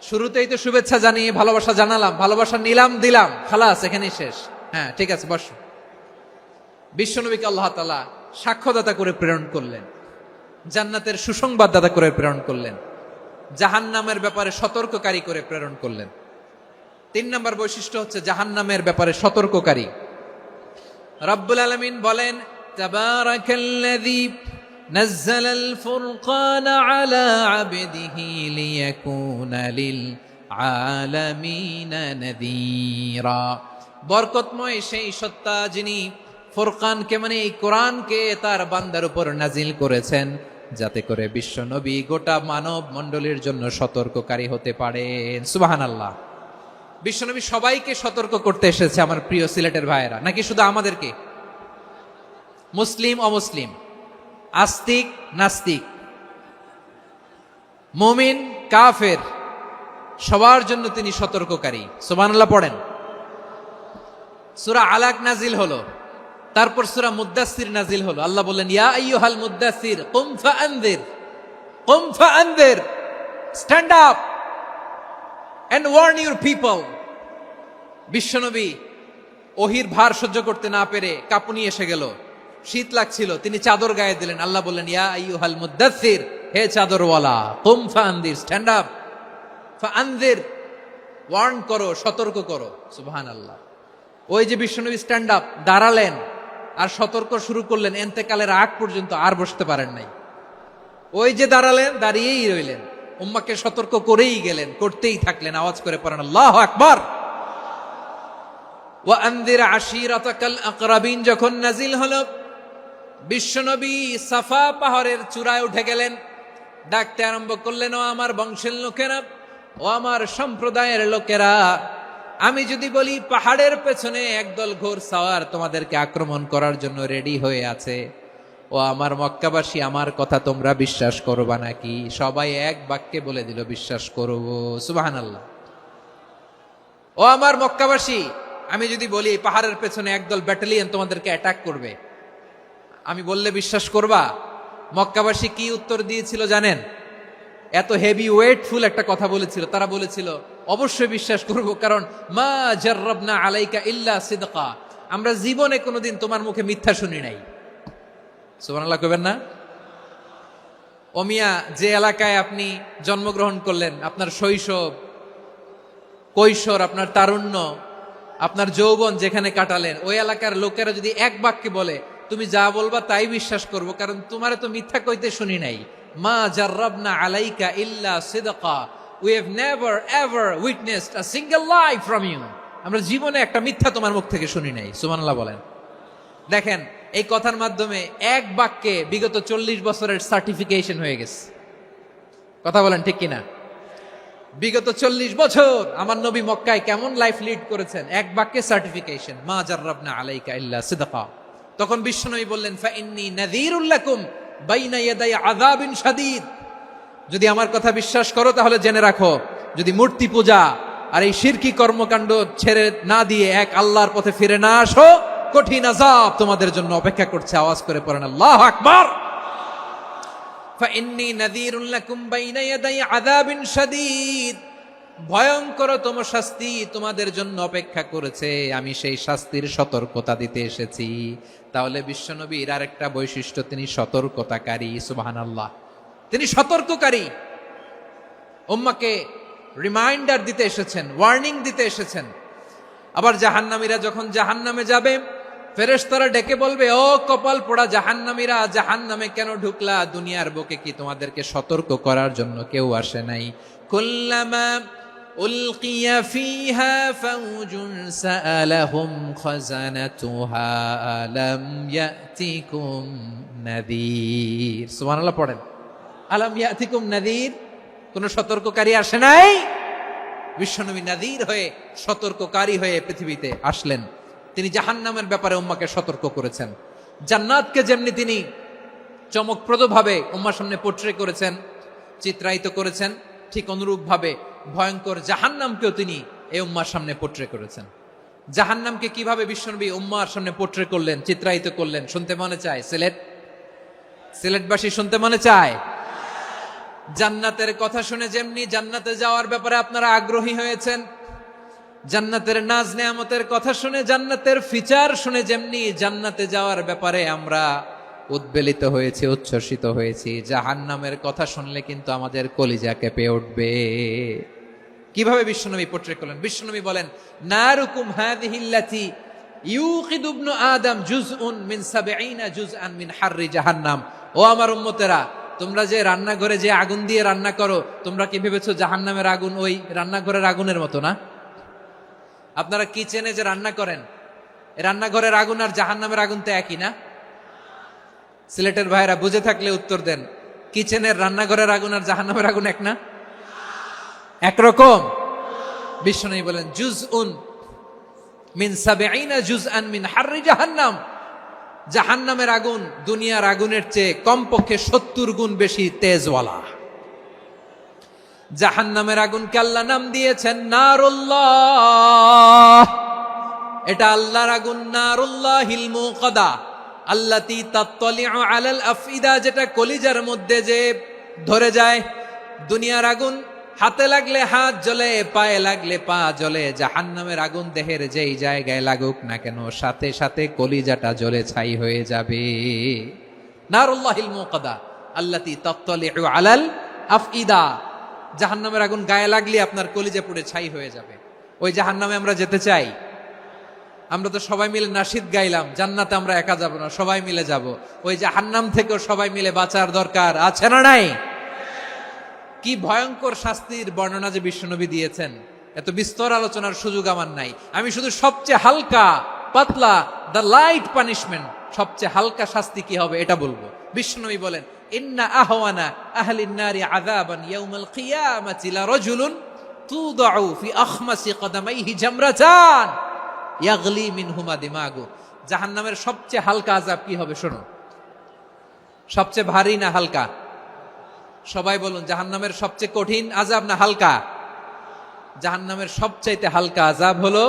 S1: শুরুতেই তো শুভেচ্ছা জানিয়ে ভালোবাসা জানালাম, ভালোবাসা নিলাম, দিলাম, খালাস, এখানেই শেষ। হ্যাঁ ঠিক আছে, বস। বিশ্বনবীকে আল্লাহ তাআলা সাক্ষ্যদাতা করে প্রেরণ করলেন, জান্নাতের সুসংবাদদাতা করে প্রেরণ করলেন, জাহান্নামের ব্যাপারে সতর্ককারী করে প্রেরণ করলেন। 3 নম্বর বৈশিষ্ট্য হচ্ছে জাহান্নামের ব্যাপারে সতর্ককারী। রব্বুল আলামিন বলেন, তাবারাকাল্লাযী নাযালাল ফুরকানা আলা আবদিহি লিয়াকুনা লিল আলামিনা নাযীরা। বরকতময় সেই সত্তা যিনি ফুরকানকে মানে এই কোরআনকে তার বান্দার উপর নাজিল করেছেন, যাতে করে বিশ্ব নবী গোটা মানব মণ্ডলীর জন্য সতর্ককারী হতে পারেন। সুবহানাল্লাহ। বিশ্বনবী সবাইকে সতর্ক করতে এসেছে, আমার প্রিয় সিলেটের ভাইয়েরা, নাকি শুধু আমাদেরকে? মুসলিম অমুসলিম, আস্তিক নাস্তিক, মুমিন কাফের, সবার জন্য তিনি সতর্ককারী। সুবহানাল্লাহ পড়েন। সূরা আলাক নাজিল হলো, তারপর সূরা মুদ্দাসসির নাজিল হলো। আল্লাহ বললেন, ইয়া আইয়ুহাল মুদ্দাসসির কুম ফাআনযির, stand up and warn your people. বিশ্বনবী ওহির ভার সহ্য করতে না পেরে কাঁপুনি এসে গেল, শীত লাগছিল, তিনি চাদর গায়ে দিলেন। আল্লাহ বললেন, ইয়া আইয়ুহাল মুদ্দাসসির, হে চাদরওয়ালা, কুম ফাআনযির, স্ট্যান্ড আপ, ফাআনযির, ওয়ার্ন করো, সতর্ক করো। সুবহানাল্লাহ। ওই যে বিশ্বনবী স্ট্যান্ড আপ, দাঁড়ালেন আর সতর্ক শুরু করলেন, এন্তেকালের আগ পর্যন্ত আর বসতে পারেন নাই। ওই যে দাঁড়ালেন, দাঁড়িয়েই রইলেন, উম্মাকে সতর্ক করেই গেলেন, করতেই থাকলেন। আওয়াজ করে পড়েন আল্লাহু আকবার। ওয়া আনযির আশীরাতাকাল আকরাবিন যখন নাজিল হলো, বিশ্বনবী সাফা পাহাড়ের চূড়ায় উঠে গেলেন, ডাকতে আরম্ভ করলেন, ও আমার বংশের লোকেরা, ও আমার সম্প্রদায়ের লোকেরা, আমি যদি বলি পাহাড়ের পেছনে একদল ঘোড়সাওয়ার তোমাদেরকে আক্রমণ করার জন্য রেডি হয়ে আছে, ও আমার মক্কাবাসী, আমার কথা তোমরা বিশ্বাস করবা নাকি? সবাই এক বাক্যে বলে দিল, বিশ্বাস করব। সুবহানাল্লাহ। ও আমার মক্কাবাসী, আমি যদি বলি পাহাড়ের পেছনে একদল ব্যাটালিয়ন তোমাদেরকে অ্যাটাক করবে, আমি বললে বিশ্বাস করবা? মক্কাবাসী কি উত্তর দিয়েছিল জানেন? এত হেভি ওয়েটফুল একটা কথা বলেছিল। তারা বলেছিল, অবশ্যই বিশ্বাস করব, কারণ মা জাররাবনা আলাইকা ইল্লা সিদকা, আমরা জীবনে কোনোদিন তোমার মুখে মিথ্যা শুনি নাই। সুবহানাল্লাহ কইবেন না? ও মিয়া, যে এলাকায় আপনি জন্মগ্রহণ করলেন, আপনার শৈশব, কৈশোর, আপনার তারুণ্য, আপনার যৌবন যেখানে কাটালেন, ওই এলাকার লোকেরা যদি এক বাক্যে বলে তুমি যা বলবা তাই বিশ্বাস করব, কারণ তোমারে তো মিথ্যা কইতে শুনি নাই। মা জাররাবনা আলাইকা ইল্লা সিদকা, we have never ever witnessed a single lie from you, আমরা জীবনে একটা মিথ্যা তোমার মুখ থেকে শুনি নাই। সুবহানাল্লাহ বলেন। দেখেন, এই কথার মাধ্যমে এক বাক্যে বিগত 40 বছরের সার্টিফিকেশন হয়ে গেছে। কথা বলেন ঠিক কিনা? বিগত 40 বছর আমার নবী মক্কায় কেমন লাইফ লিড করেছেন, এক বাক্যে সার্টিফিকেশন, মা জাররাবনা আলাইকা ইল্লা সিদকা। তখন বিশ্বনবী বললেন, ফাইন্নী নাযীরুল লাকুম বাইনা ইয়াদাই আযাবিন শাদীদ, যদি আমার কথা বিশ্বাস করো তাহলে জেনে রাখো, যদি মূর্তি পূজা আর এই শিরকি কর্মকাণ্ড ছেড়ে না দিয়ে এক আল্লাহর পথে ফিরে না আসো, কঠিন আযাব তোমাদের জন্য অপেক্ষা করছে। আওয়াজ করে পড়েন আল্লাহু আকবার। ফাইন্নী নাযীরুল লাকুম বাইনা ইয়াদাই আযাবিন শাদীদ, ভয়ঙ্করতম শাস্তি তোমাদের জন্য অপেক্ষা করেছে, আমি সেই শাস্তির সতর্কতা দিতে এসেছি। তাহলে বিশ্বনবীর আরেকটা বৈশিষ্ট্য, তিনি সতর্কতাকারী। সুবহানাল্লাহ। তিনি সতর্ককারী, উম্মাকে রিমাইন্ডার দিতে এসেছেন, ওয়ার্নিং দিতে এসেছেন। আবার জাহান্নামীরা যখন জাহান্নামে যাবে, ফেরেশতারা ডেকে বলবে, ও কপাল পোড়া জাহান্নামীরা, জাহান্নামে কেন ঢুকলা? দুনিয়ার বুকে কি তোমাদেরকে সতর্ক করার জন্য কেউ আসে নাই? কুল্লামা উলকিয়া ফিহা ফাউজুন সাআলাহুম খাযানাতুহা আলাম ইয়াতিকুম নাযীর। সুবহানাল্লাহ পড়েন। আলাম ইয়াতিকুম নাযীর, কোন সতর্ককারী আসে নাই? বিশ্বনবী নাযীর হয়ে, সতর্ককারী হয়ে পৃথিবীতে আসলেন। তিনি জাহান্নামের ব্যাপারে উম্মাকে সতর্ক করেছেন। জান্নাতকে যেমনি তিনি চমকপ্রদভাবে উম্মার সামনে পোট্রে করেছেন, চিত্রায়িত করেছেন, ঠিক অনুরূপভাবে ভয়ঙ্কর জাহান্নামকেও তিনি এই উম্মার সামনে পোট্রে করেছেন। জাহান্নামকে কিভাবে বিশ্বনবী উম্মার সামনে পোট্রে করলেন, চিত্রায়িত করলেন, শুনতে মনে চায়? সিলেটবাসী শুনতে মনে চায়? জান্নাতের কথা শুনে যেমনি জান্নাতে যাওয়ার ব্যাপারে আপনারা আগ্রহী হয়েছেন, জান্নাতের নাজ নেয়ামতের কথা শুনে, জান্নাতের ফিচার শুনে যেমনি জান্নাতে যাওয়ার ব্যাপারে আমরা উদ্বেলিত হয়েছি, উচ্ছ্বসিত হয়েছি, জাহান্নামের কথা শুনলে কিন্তু আমাদের কলিজা কেঁপে উঠবে। কিভাবে বিশ্বনবী পোট্রে করলেন? বিশ্বনবী বলেন, নারুকুম হাযিহিল্লাতী ইউকিদু ইবনু আদম জুজউন মিন ৭০ জুজআন মিন হাররি জাহান্নাম। ও আমার উম্মতেরা, তোমরা যে রান্নাঘরে যে আগুন দিয়ে রান্না করো, তোমরা কি ভেবেছো জাহান্নামের আগুন ওই রান্নাঘরের আগুনের মতো না? আপনারা কিচেনে যে রান্না করেন, রান্নাঘরের আগুন আর জাহান্নামের আগুন তো একই না? সিলেটের ভাইরা বুঝে থাকলে উত্তর দেন, কিচেনের রান্নাঘরের আগুন আর জাহান্নামের আগুন এক না? একরকম? বিশ্বনবী বলেন, জুজউন মিন ৭০ জুজআন মিন হাররি জাহান্নাম। জাহান্নামের আগুন দুনিয়ার আগুনের চেয়ে কমপক্ষে ৭০ গুণ বেশি তেজওয়ালা। জাহান্নামের আগুনকে আল্লাহ নাম দিয়েছেন নারুল্লাহ। এটা আল্লাহর আগুন, নারুল্লাহিল মুকাদা আল্লাতী তাত্তালিউ আলাল আফইদা, যেটা কলিজার মধ্যে যে ধরে যায়। দুনিয়ার আগুন হাতে লাগলে হাত জ্বলে, পায়ে লাগলে পা জ্বলে। জাহান্নামের আগুন দেহের যেই জায়গায় লাগুক না কেন, সাথে সাথে কলিজাটা জ্বলে ছাই হয়ে যাবে। নারুল্লাহিল মুকাদা আল্লাতী তাত্তালিউ আলাল আফইদা। জাহান্নামের আগুন গায়ে লাগলে আপনার কলিজা পুড়ে ছাই হয়ে যাবে। ওই জাহান্নামে আমরা যেতে চাই? আমরা তো সবাই মিলে নাশিদ গাইলাম, জান্নাতে আমরা একা যাব না, সবাই মিলে যাব। ওই জাহান্নাম থেকেও সবাই মিলে বাঁচার দরকার আছে না নাই? কি ভয়ঙ্কর শাস্তির বর্ণনা যে বিশ্বনবী দিয়েছেন, এত বিস্তর আলোচনার সুযোগ আমার নাই। আমি শুধু সবচেয়ে হালকা পাতলা, দ্য লাইট পানিশমেন্ট, সবচেয়ে হালকা শাস্তি কি হবে এটা বলবো। বিশ্বনবী বলেন, ইন্না আহওয়ানা আহলিন নারি আযাবান ইয়াউমাল কিয়ামাতি লারাজুলুন তুদাউ ফি আখমাসি কদামাইহি জামরাতান ইয়াগলি মিনহুমা দিমাগু। জাহান্নামের সবচেয়ে হালকা আযাব কি হবে শোনো। সবচেয়ে ভারী না হালকা? সবাই বলুন, জাহান্নামের সবচেয়ে কঠিন আযাব না হালকা? জাহান্নামের সবচাইতে হালকা আযাব হলো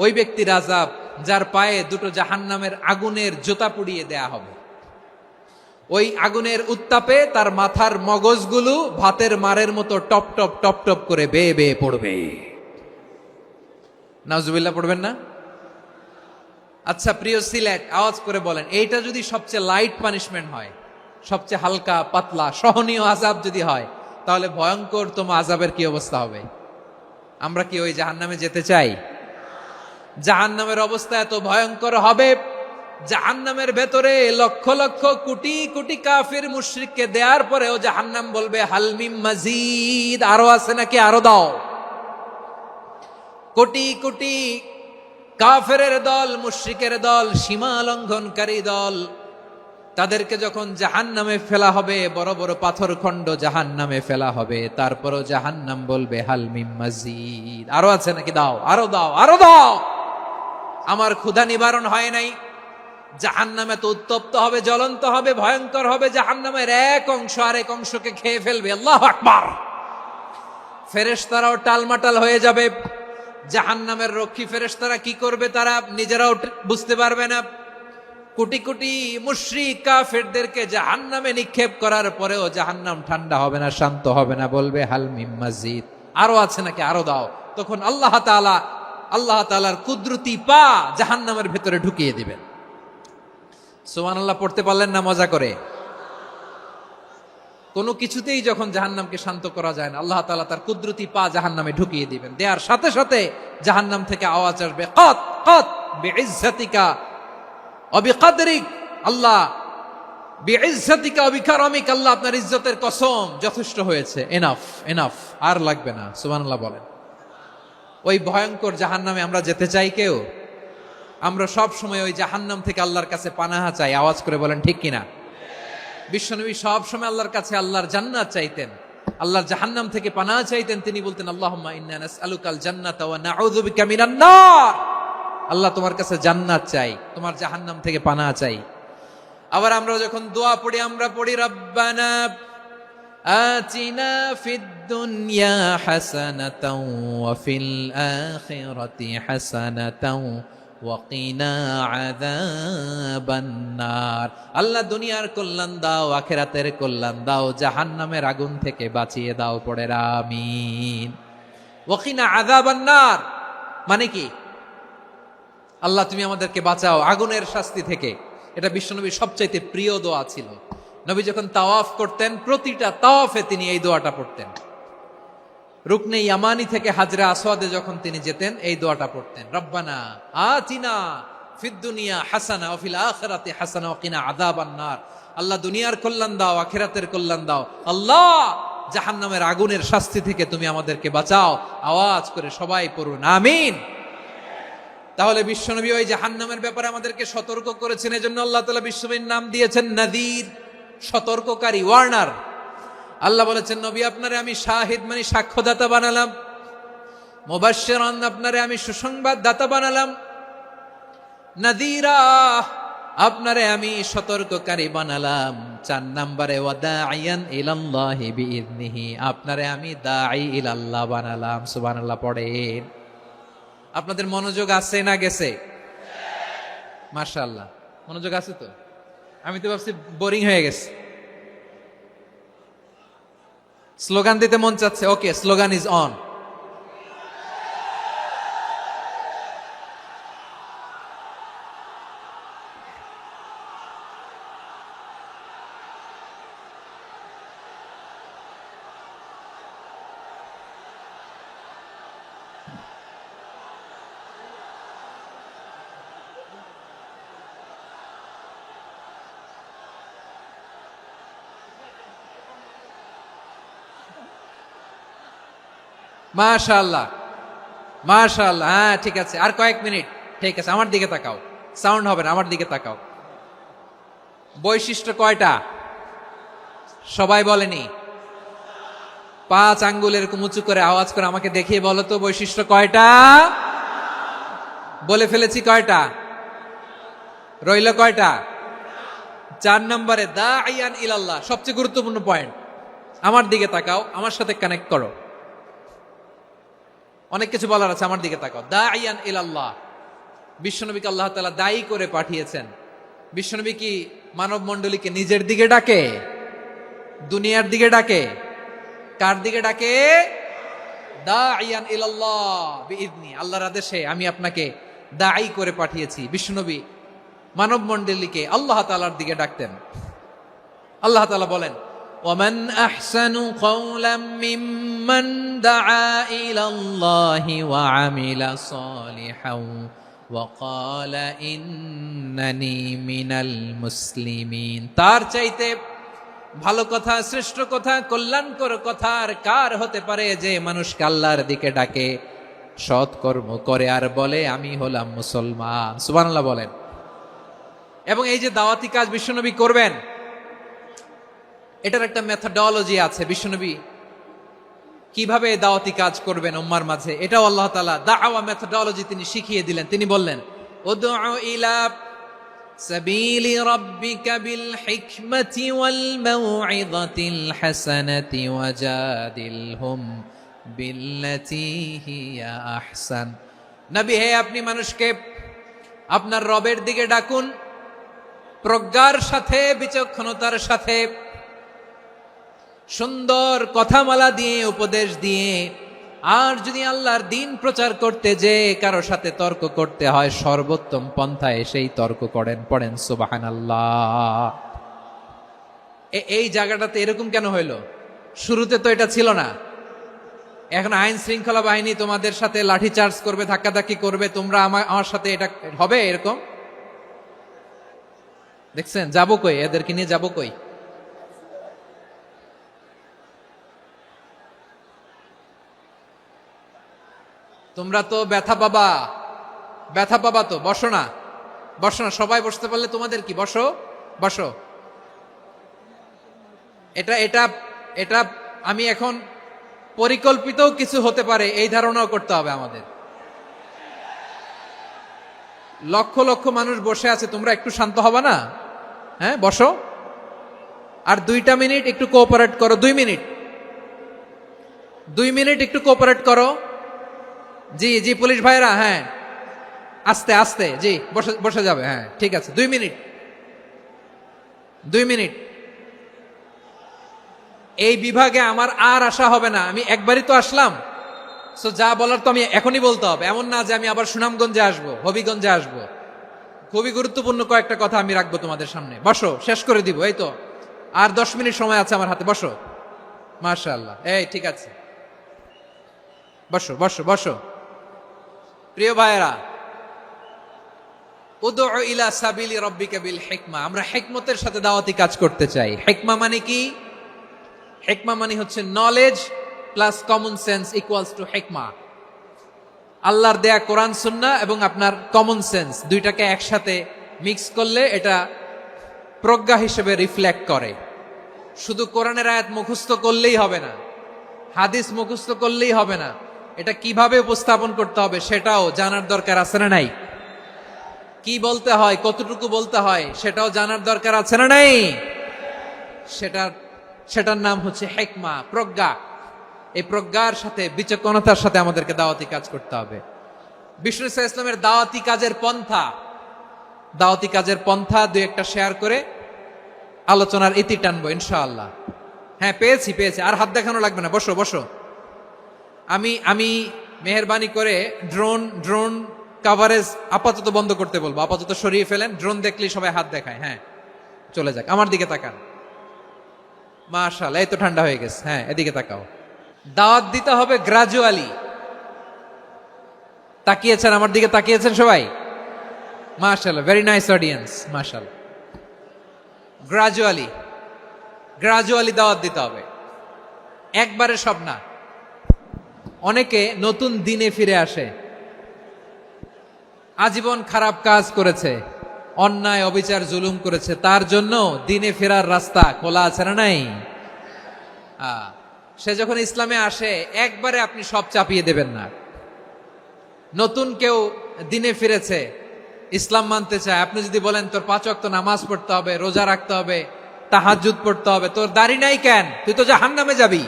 S1: ওই ব্যক্তির আযাব যার পায়ে দুটো জাহান্নামের আগুনের জুতা পুড়িয়ে দেয়া হবে। ওই আগুনের উত্তাপে তার মাথার মগজগুলো ভাতের মারের মতো টপ টপ টপ টপ করে বেয়ে বেয়ে পড়বে। নাউজুবিল্লাহ পড়বেন না? আচ্ছা প্রিয় সিলেট, আওয়াজ করে বলেন, এইটা যদি সবচেয়ে লাইট পানিশমেন্ট হয়, সবচেয়ে হালকা পাতলা সহনীয় আযাব যদি হয়, তাহলে ভয়ঙ্কর তম আযাবের কি অবস্থা হবে? আমরা কি ওই জাহান্নামে যেতে চাই? জাহান্নামের অবস্থা এত ভয়ঙ্কর হবে, জাহান্নামের ভেতরে লক্ষ লক্ষ কোটি কোটি কাফির মুশরিককে দেওয়ার পরেও জাহান্নাম বলবে হাল মিন মাজিদ, আরো আছে নাকি, আরো দাও। কোটি কোটি কাফেরের দল, মুশরিকের দল, সীমা লঙ্ঘনকারী দল, তাদেরকে যখন জাহান্নামে ফেলা হবে, বড় বড় পাথর খণ্ড জাহান্নামে ফেলা হবে, তারপরও জাহান্নাম বলবে হাল মিন মাজিদ, আরো আছে নাকি, দাও, আরো দাও, আরো দাও। আমার ক্ষুধা নিবারণ হয় নাই। জাহান্নামে তো উত্তপ্ত হবে, জ্বলন্ত হবে, ভয়ঙ্কর হবে। জাহান্নামের এক অংশ আরেক অংশকে খেয়ে ফেলবে। আল্লাহু আকবার। ফেরেশতারাও টালমাটাল হয়ে যাবে। জাহান্নামের রক্ষী ফেরেশতারা কি করবে তারা নিজেরাও বুঝতে পারবে না। কোটি কোটি মুশরিক কাফেরদেরকে জাহান্নামে নিক্ষেপ করার পরেও জাহান্নাম ঠান্ডা হবে না, শান্ত হবে না, বলবে হাল মিন মাজিদ, আরো আছে নাকি, আরো দাও। তখন আল্লাহ তাআলার কুদরতি পা জাহান্নামের ভেতরে ঢুকিয়ে দিবেন। সুবহানাল্লাহ পড়তে পারলেন না মজা করে? কোনো কিছুতেই যখন জাহান্নামকে শান্ত করা যায় না, আল্লাহ তাআলা তার কুদরতি পা জাহান্নামে ঢুকিয়ে দিবেন। দেওয়ার সাথে সাথে জাহান্নাম থেকে আওয়াজ আসবে, কত কত বিইজ্জাতিকা ওয়া বিকদরিক, আল্লাহ বিইজ্জাতিকা ওয়া বিকারামিক, আল্লাহ আপনার ইজ্জতের কসম, যথেষ্ট হয়েছে, এনাফ এনাফ, আর লাগবে না। সুবহানাল্লাহ বলেন। ওই ভয়ঙ্কর জাহান্নামে আমরা যেতে চাই কেউ? আমরা সব সময় ওই জাহান্নাম থেকে আল্লাহর কাছে পানাহা চাই। আওয়াজ করে বলেন ঠিক কিনা? বিশ্বনবী সব সময় আল্লাহর কাছে আল্লাহর জান্নাত চাইতেন, আল্লাহর জাহান্নাম থেকে পানাহা চাইতেন। তিনি বলতেন, আল্লাহুম্মা ইন্না নাসআলুকাল জান্নাতা ওয়া নাউযু বিকা মিনান নার। আল্লাহ তোমার কাছে জান্নাত চাই, তোমার জাহান্নাম থেকে পানাহা চাই। আবার আমরা যখন দোয়া পড়ি, আমরা পড়ি রব্বানা আতিনা ফিদ দুনিয়া হাসানাতাও ওয়া ফিল আখিরাতি হাসানাতাও ওয়া কিনা আযাবান নার। আল্লাহ দুনিয়ার কল্যাণ দাও, আখিরাতের কল্যাণ দাও, জাহান্নামের আগুন থেকে বাঁচিয়ে দাও, পড়ে আমিন। ওয়া কিনা আযাবান নার। মানে কি? আল্লাহ তুমি আমাদেরকে বাঁচাও আগুনের শাস্তি থেকে। এটা বিশ্বনবীর সবচাইতে প্রিয় দোয়া ছিল। নবী যখন তাওয়াফ করতেন, প্রতিটা তাওয়াফে তিনি এই দোয়াটা পড়তেন। রুকনে ইয়ামানি থেকে হাজরে আসওয়াদে যখন তিনি যেতেন, এই দোয়াটা পড়তেন, রব্বানা আতিনা ফিদ দুনিয়া হাসানা ওয়া ফিল আখিরাতি হাসানা ওয়া কিনা আযাবান নার। আল্লাহ দুনিয়ার কল্যাণ দাও, আখিরাতের কল্যাণ দাও। আল্লাহ জাহান্নামের আগুনের শাস্তি থেকে তুমি আমাদেরকে বাঁচাও। আওয়াজ করে সবাই পড়ুন আমিন। তাহলে বিশ্বনবী ওই জাহান্নামের ব্যাপারে আমাদেরকে সতর্ক করেছেন, এজন্য আল্লাহ তাআলা বিশ্বনবীর নাম দিয়েছেন নাযীর, সতর্ককারী, ওয়ার্নার। আল্লাহ বলেছেন নবী আপনারে আমি শাহিদ মানে সাক্ষ্যদাতা বানালাম, মুবাশশিরান আপনারে আমি সুসংবাদ দাতা বানালাম, নাযীরা আপনারে আমি সতর্ককারী বানালাম। 4 নম্বরে ওয়াদাইয়ান ইলাল্লাহি বিইذনিহি, আপনারে আমি দাঈ ইলাল্লাহ বানালাম। সুবহানাল্লাহ পড়েন। আপনাদের মনোযোগ আছে না গেছে? মাশাআল্লাহ মনোযোগ আছে তো। আমি তো ভাবছি বোরিং হয়ে গেছে। স্লোগান দিতে মন চাচ্ছে। ওকে, স্লোগান ইজ অন। মাশাআল্লাহ মাশাআল্লাহ। হ্যাঁ ঠিক আছে, আর কয়েক মিনিট। ঠিক আছে, আমার দিকে তাকাও, সাউন্ড হবে না, আমার দিকে তাকাও। বৈশিষ্ট্য কয়টা সবাই বলেনি? 5 আঙ্গুল এরকম উঁচু করে আওয়াজ করে আমাকে দেখিয়ে বলো তো বৈশিষ্ট্য কয়টা? বলে ফেলেছি কয়টা? রইল কয়টা? 4 নম্বরে দাঈয়ান ইলাল্লাহ, সবচেয়ে গুরুত্বপূর্ণ পয়েন্ট। আমার দিকে তাকাও, আমার সাথে কানেক্ট করো। অনেক কিছু বলার আছে, আমার দিকে তাকাও। দাঈয়ান ইলাল্লাহ, বিশ্বনবীকে আল্লাহ তাআলা দায়ী করে পাঠিয়েছেন। বিশ্বনবী কি মানব মণ্ডলীকে নিজের দিকে ডাকে? দুনিয়ার দিকে ডাকে? কার দিকে ডাকে? দাঈয়ান ইলাল্লাহ বিইذনি, আল্লাহর আদেশে আমি আপনাকে দায়ী করে পাঠিয়েছি। বিশ্বনবী মানব মণ্ডলীকে আল্লাহ তাআলার দিকে ডাকতেন। আল্লাহ তাআলা বলেন, ومن أحسن قولا ممن دعا إلى الله وعمل صالحا وقال إنني من المسلمين। তার চাইতে ভালো কথা, শ্রেষ্ঠ কথা, কল্যাণকর কথা আর কার হতে পারে যে মানুষকে আল্লাহর দিকে ডাকে, সৎ কর্ম করে আর বলে আমি হলাম মুসলমান। সুবহানাল্লাহ বলেন। এবং এই যে দাওয়াতি কাজ বিশ্বনবী করবেন, এটার একটা মেথডোলজি আছে। বিশ্বনবী কিভাবে দাওয়াতি কাজ করবেন উম্মার মাঝে, এটাও আল্লাহ তাআলা দাওয়া মেথডোলজি তিনি শিখিয়ে দিলেন। তিনি বললেন, উদউ ইলা সাবিলি রাব্বিকা বিল হিকমাতি ওয়াল মাউইযাতিল হাসানাতি ওয়াজাদিলহুম বিল্লাতী হিয়া আহসান। নবী হে, আপনি মানুষকে আপনার রবের দিকে ডাকুন, প্রজ্ঞার সাথে, বিচক্ষণতার সাথে, সুন্দর কথামালা দিয়ে, উপদেশ দিয়ে। আর যদি আল্লাহর দিন প্রচার করতে যে কারো সাথে তর্ক করতে হয়, সর্বোত্তম পন্থায় সেই তর্ক করেন। পড়েন সুবহানাল্লাহ। এই জায়গাটাতে এরকম কেন হইলো? শুরুতে তো এটা ছিল না। এখন আইন শৃঙ্খলা বাহিনী তোমাদের সাথে লাঠি চার্জ করবে, ধাক্কাধাক্কি করবে, তোমরা আমার সাথে এটা হবে এরকম? দেখছেন যাবো কই? এদেরকে নিয়ে যাবো কই? তোমরা তো ব্যথা পাবা, ব্যথা পাবা তো। বসো না, বসো না, সবাই বসতে পারলে তোমাদের কি? বসো বসো। এটা এটা এটা আমি এখন পরিকল্পিত কিছু হতে পারে এই ধারণাও করতে হবে আমাদের। লক্ষ লক্ষ মানুষ বসে আছে, তোমরা একটু শান্ত হবা না? হ্যাঁ বসো। আর 2টা মিনিট একটু কোঅপারেট করো। 2 মিনিট, 2 মিনিট একটু কোঅপারেট করো। জি জি পুলিশ ভাইরা, হ্যাঁ আস্তে আস্তে, জি বসে বসে যাবে। হ্যাঁ ঠিক আছে, 2 মিনিট, 2 মিনিট। এই বিভাগে আমার আর আসা হবে না, আমি একবারই তো আসলাম। সো যা বলার তো আমি এখনই বলতে হবে, এমন না যে আমি আবার সুনামগঞ্জে আসবো, হবিগঞ্জে আসবো। খুবই গুরুত্বপূর্ণ কয়েকটা কথা আমি রাখবো তোমাদের সামনে। বসো, শেষ করে দিব। এই তো আর 10 মিনিট সময় আছে আমার হাতে। বসো। মাশাআল্লাহ, এই ঠিক আছে, বসো বসো বসো। প্রিয় ভাইয়েরা, উদউ ইলা সাবিলি রাব্বিকা বিল হিকমা, আমরা হিকমতের সাথে দাওয়াতি কাজ করতে চাই। হিকমা মানে কি? হিকমা মানে হচ্ছে knowledge plus common sense equals to হিকমা। আল্লাহর দেয়া কোরআন সুন্নাহ এবং আপনার কমন সেন্স দুইটাকে একসাথে মিক্স করলে এটা প্রজ্ঞা হিসেবে রিফ্লেক্ট করে। শুধু কোরআনের আয়াত মুখস্থ করলেই হবে না, হাদিস মুখস্থ করলেই হবে না, এটা কিভাবে উপস্থাপন করতে হবে সেটাও জানার দরকার আছে না নাই? কি বলতে হয়, কতটুকু বলতে হয় সেটাও জানার দরকার আছে না নাই? সেটার নাম হচ্ছে হিকমা, প্রজ্ঞা। এই প্রজ্ঞার সাথে বিচক্ষণতার সাথে আমাদেরকে দাওয়াতি কাজ করতে হবে। বিষ্ণু ইসলামের দাওয়াতি কাজের পন্থা দুই একটা শেয়ার করে আলোচনার ইতি টানবো ইনশাআল্লাহ। হ্যাঁ, পেয়েছি। আর হাত দেখানো লাগবে না, বসো বসো। আমি মেহেরবানি করে ড্রোন কাভারেজ আপাতত বন্ধ করতে বলবো, আপাতত সরিয়ে ফেলেন। ড্রোন দেখলেই সবাই হাত দেখায়। হ্যাঁ, চলে যাক, আমার দিকে তাকান। মাশাআল্লাহ, এই তো ঠান্ডা হয়ে গেছে। হ্যাঁ, এদিকে তাকাও। দাওয়াত দিতে হবে গ্রাজুয়ালি। তাকিয়েছেন আমার দিকে, তাকিয়েছেন সবাই? মাশাআল্লাহ, ভেরি নাইস অডিয়েন্স, মাশাআল্লাহ। গ্রাজুয়ালি দাওয়াত দিতে হবে, একবারে সব না। অনেকে নতুন দিনে ফিরে আসে, আজীবন খারাপ কাজ করেছে, অন্যায় অবিচার জুলুম করেছে, তার জন্য দিনে ফেরার রাস্তা খোলা আছে না নাই? সে যখন ইসলামে আসে একবারে আপনি সব চাপিয়ে দেবেন না। নতুন কেউ দিনে ফিরেছে, ইসলাম মানতে চায়, আপনি যদি বলেন তোর 5 ওয়াক্ত নামাজ পড়তে হবে, রোজা রাখতে হবে, তাহাজ্জুদ পড়তে হবে, তোর দাড়ি নাই কেন, তুই তো জাহান্নামে যাবি,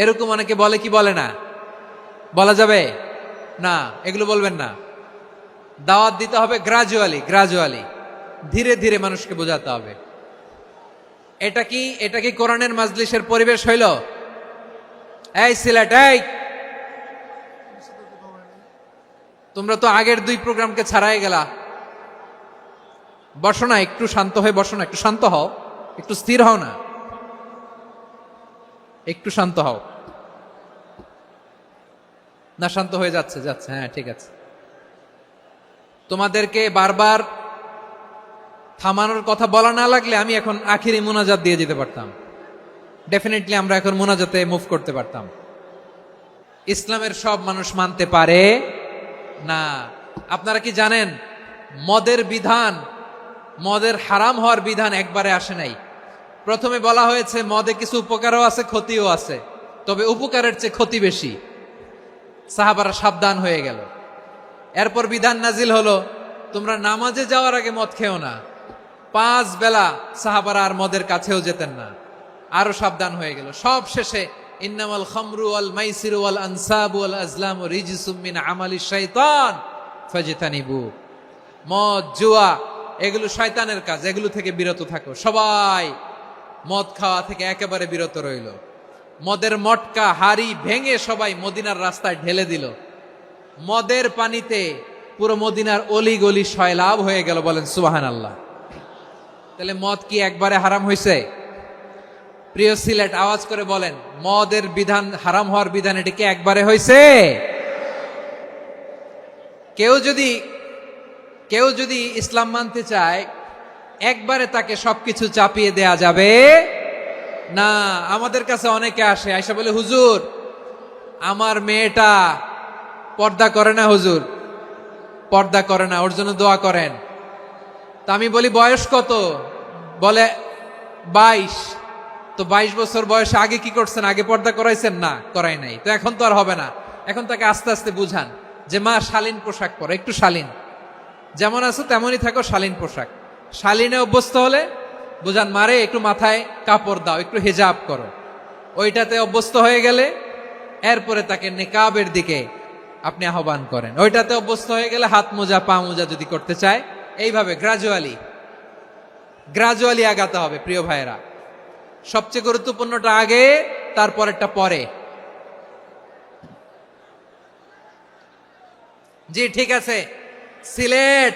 S1: এরকম অনেকে বলে কি বলে না? বলা যাবে না, এগুলো বলবেন না। দাওয়াত দিতে হবে গ্রাজুয়ালি, ধীরে ধীরে মানুষকে বোঝাতে হবে। এটা কি কোরআনের মাজলিসের পরিবেশ হইল? এই সিলেট, এই তোমরা তো আগের 2 প্রোগ্রামকে ছাড়াই গেলা। বসো না, একটু শান্ত হয়ে বসো না, একটু শান্ত হও, একটু স্থির হও না, একটু শান্ত হও না। শান্ত হয়ে যাচ্ছে। হ্যাঁ, ঠিক আছে। তোমাদেরকে বারবার থামানোর কথা বলা না লাগলে আমি এখন আখিরি মুনাজাত দিয়ে যেতে পারতাম। ডেফিনেটলি আমরা এখন মুনাজাতে মুভ করতে পারতাম। ইসলামের সব মানুষ মানতে পারে না। আপনারা কি জানেন মদের হারাম হওয়ার বিধান একবারে আসে নাই। প্রথমে বলা হয়েছে মদে কিছু উপকারও আছে, ক্ষতিও আছে, তবে উপকারের চেয়ে ক্ষতি বেশি। সাহাবারা সাবধান হয়ে গেল। এরপর বিধান নাজিল হলো, তোমরা নামাজে যাওয়ার আগে মদ খেও না। 5 বেলা সাহাবারা আর মদের কাছেও যেতেন না, আরো সাবধান হয়ে গেল। সব শেষে ইন্নামাল খামরু ওয়াল মাইসিরু ওয়াল আনসাবু ওয়াল আজলামু রিজসুম মিন আমালিশ শাইতান ফাজতানিবু। মদ, জুয়া এগুলো শয়তানের কাজ, এগুলো থেকে বিরত থাকো। সবাই মদ খাওয়া থেকে একেবারে বিরত রইল। মদের মটকা হাড়ি ভেঙে সবাই মদিনার রাস্তায় ঢেলে দিল। মদের পানিতে পুরো মদিনার অলি গলি সয়লাভ হয়ে গেল। বলেন সুবহানাল্লাহ। তাহলে মদ কি একবারে হারাম হয়েছে? প্রিয় সিলেট, আওয়াজ করে বলেন, মদের বিধান, হারাম হওয়ার বিধান এটা কি একবারে হয়েছে? কেউ যদি ইসলাম মানতে চায় একবারে তাকে সবকিছু চাপিয়ে দেয়া যাবে না। আমাদের কাছে অনেকে আসে, আয়সা বলে, হুজুর আমার মেয়েটা পর্দা করে না, হুজুর পর্দা করে না, ওর জন্য দোয়া করেন। তা আমি বলি বয়স কত? বলে 22। তো 22 বছর বয়সে আগে কি করছেন? আগে পর্দা করাইছেন? না, করাই নাই। তো এখন তো আর হবে না। এখন তাকে আস্তে আস্তে বুঝান যে মা শালীন পোশাক পরো, একটু শালীন, যেমন আছো তেমনই থাকো, শালীন পোশাক। শালীনে অভ্যস্ত হলে বুঝান, মারে একটু মাথায় কাপড় দাও, একটু হিজাব করো। ওইটাতে অভ্যস্ত হয়ে গেলে এরপরে তাকে নিকাবের দিকে আপনি আহ্বান করেন। ওইটাতে অভ্যস্ত হয়ে গেলে হাত মোজা, পা মোজা যদি করতে চায়, এইভাবে গ্রাজুয়ালি আগাতে হবে। প্রিয় ভাইয়েরা, সবচেয়ে গুরুত্বপূর্ণটা আগে, তারপরেরটা পরে।
S2: জি ঠিক আছে, সিলেট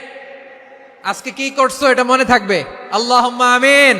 S2: আজকে কি করছো এটা মনে থাকবে। আল্লাহুম্মা আমিন।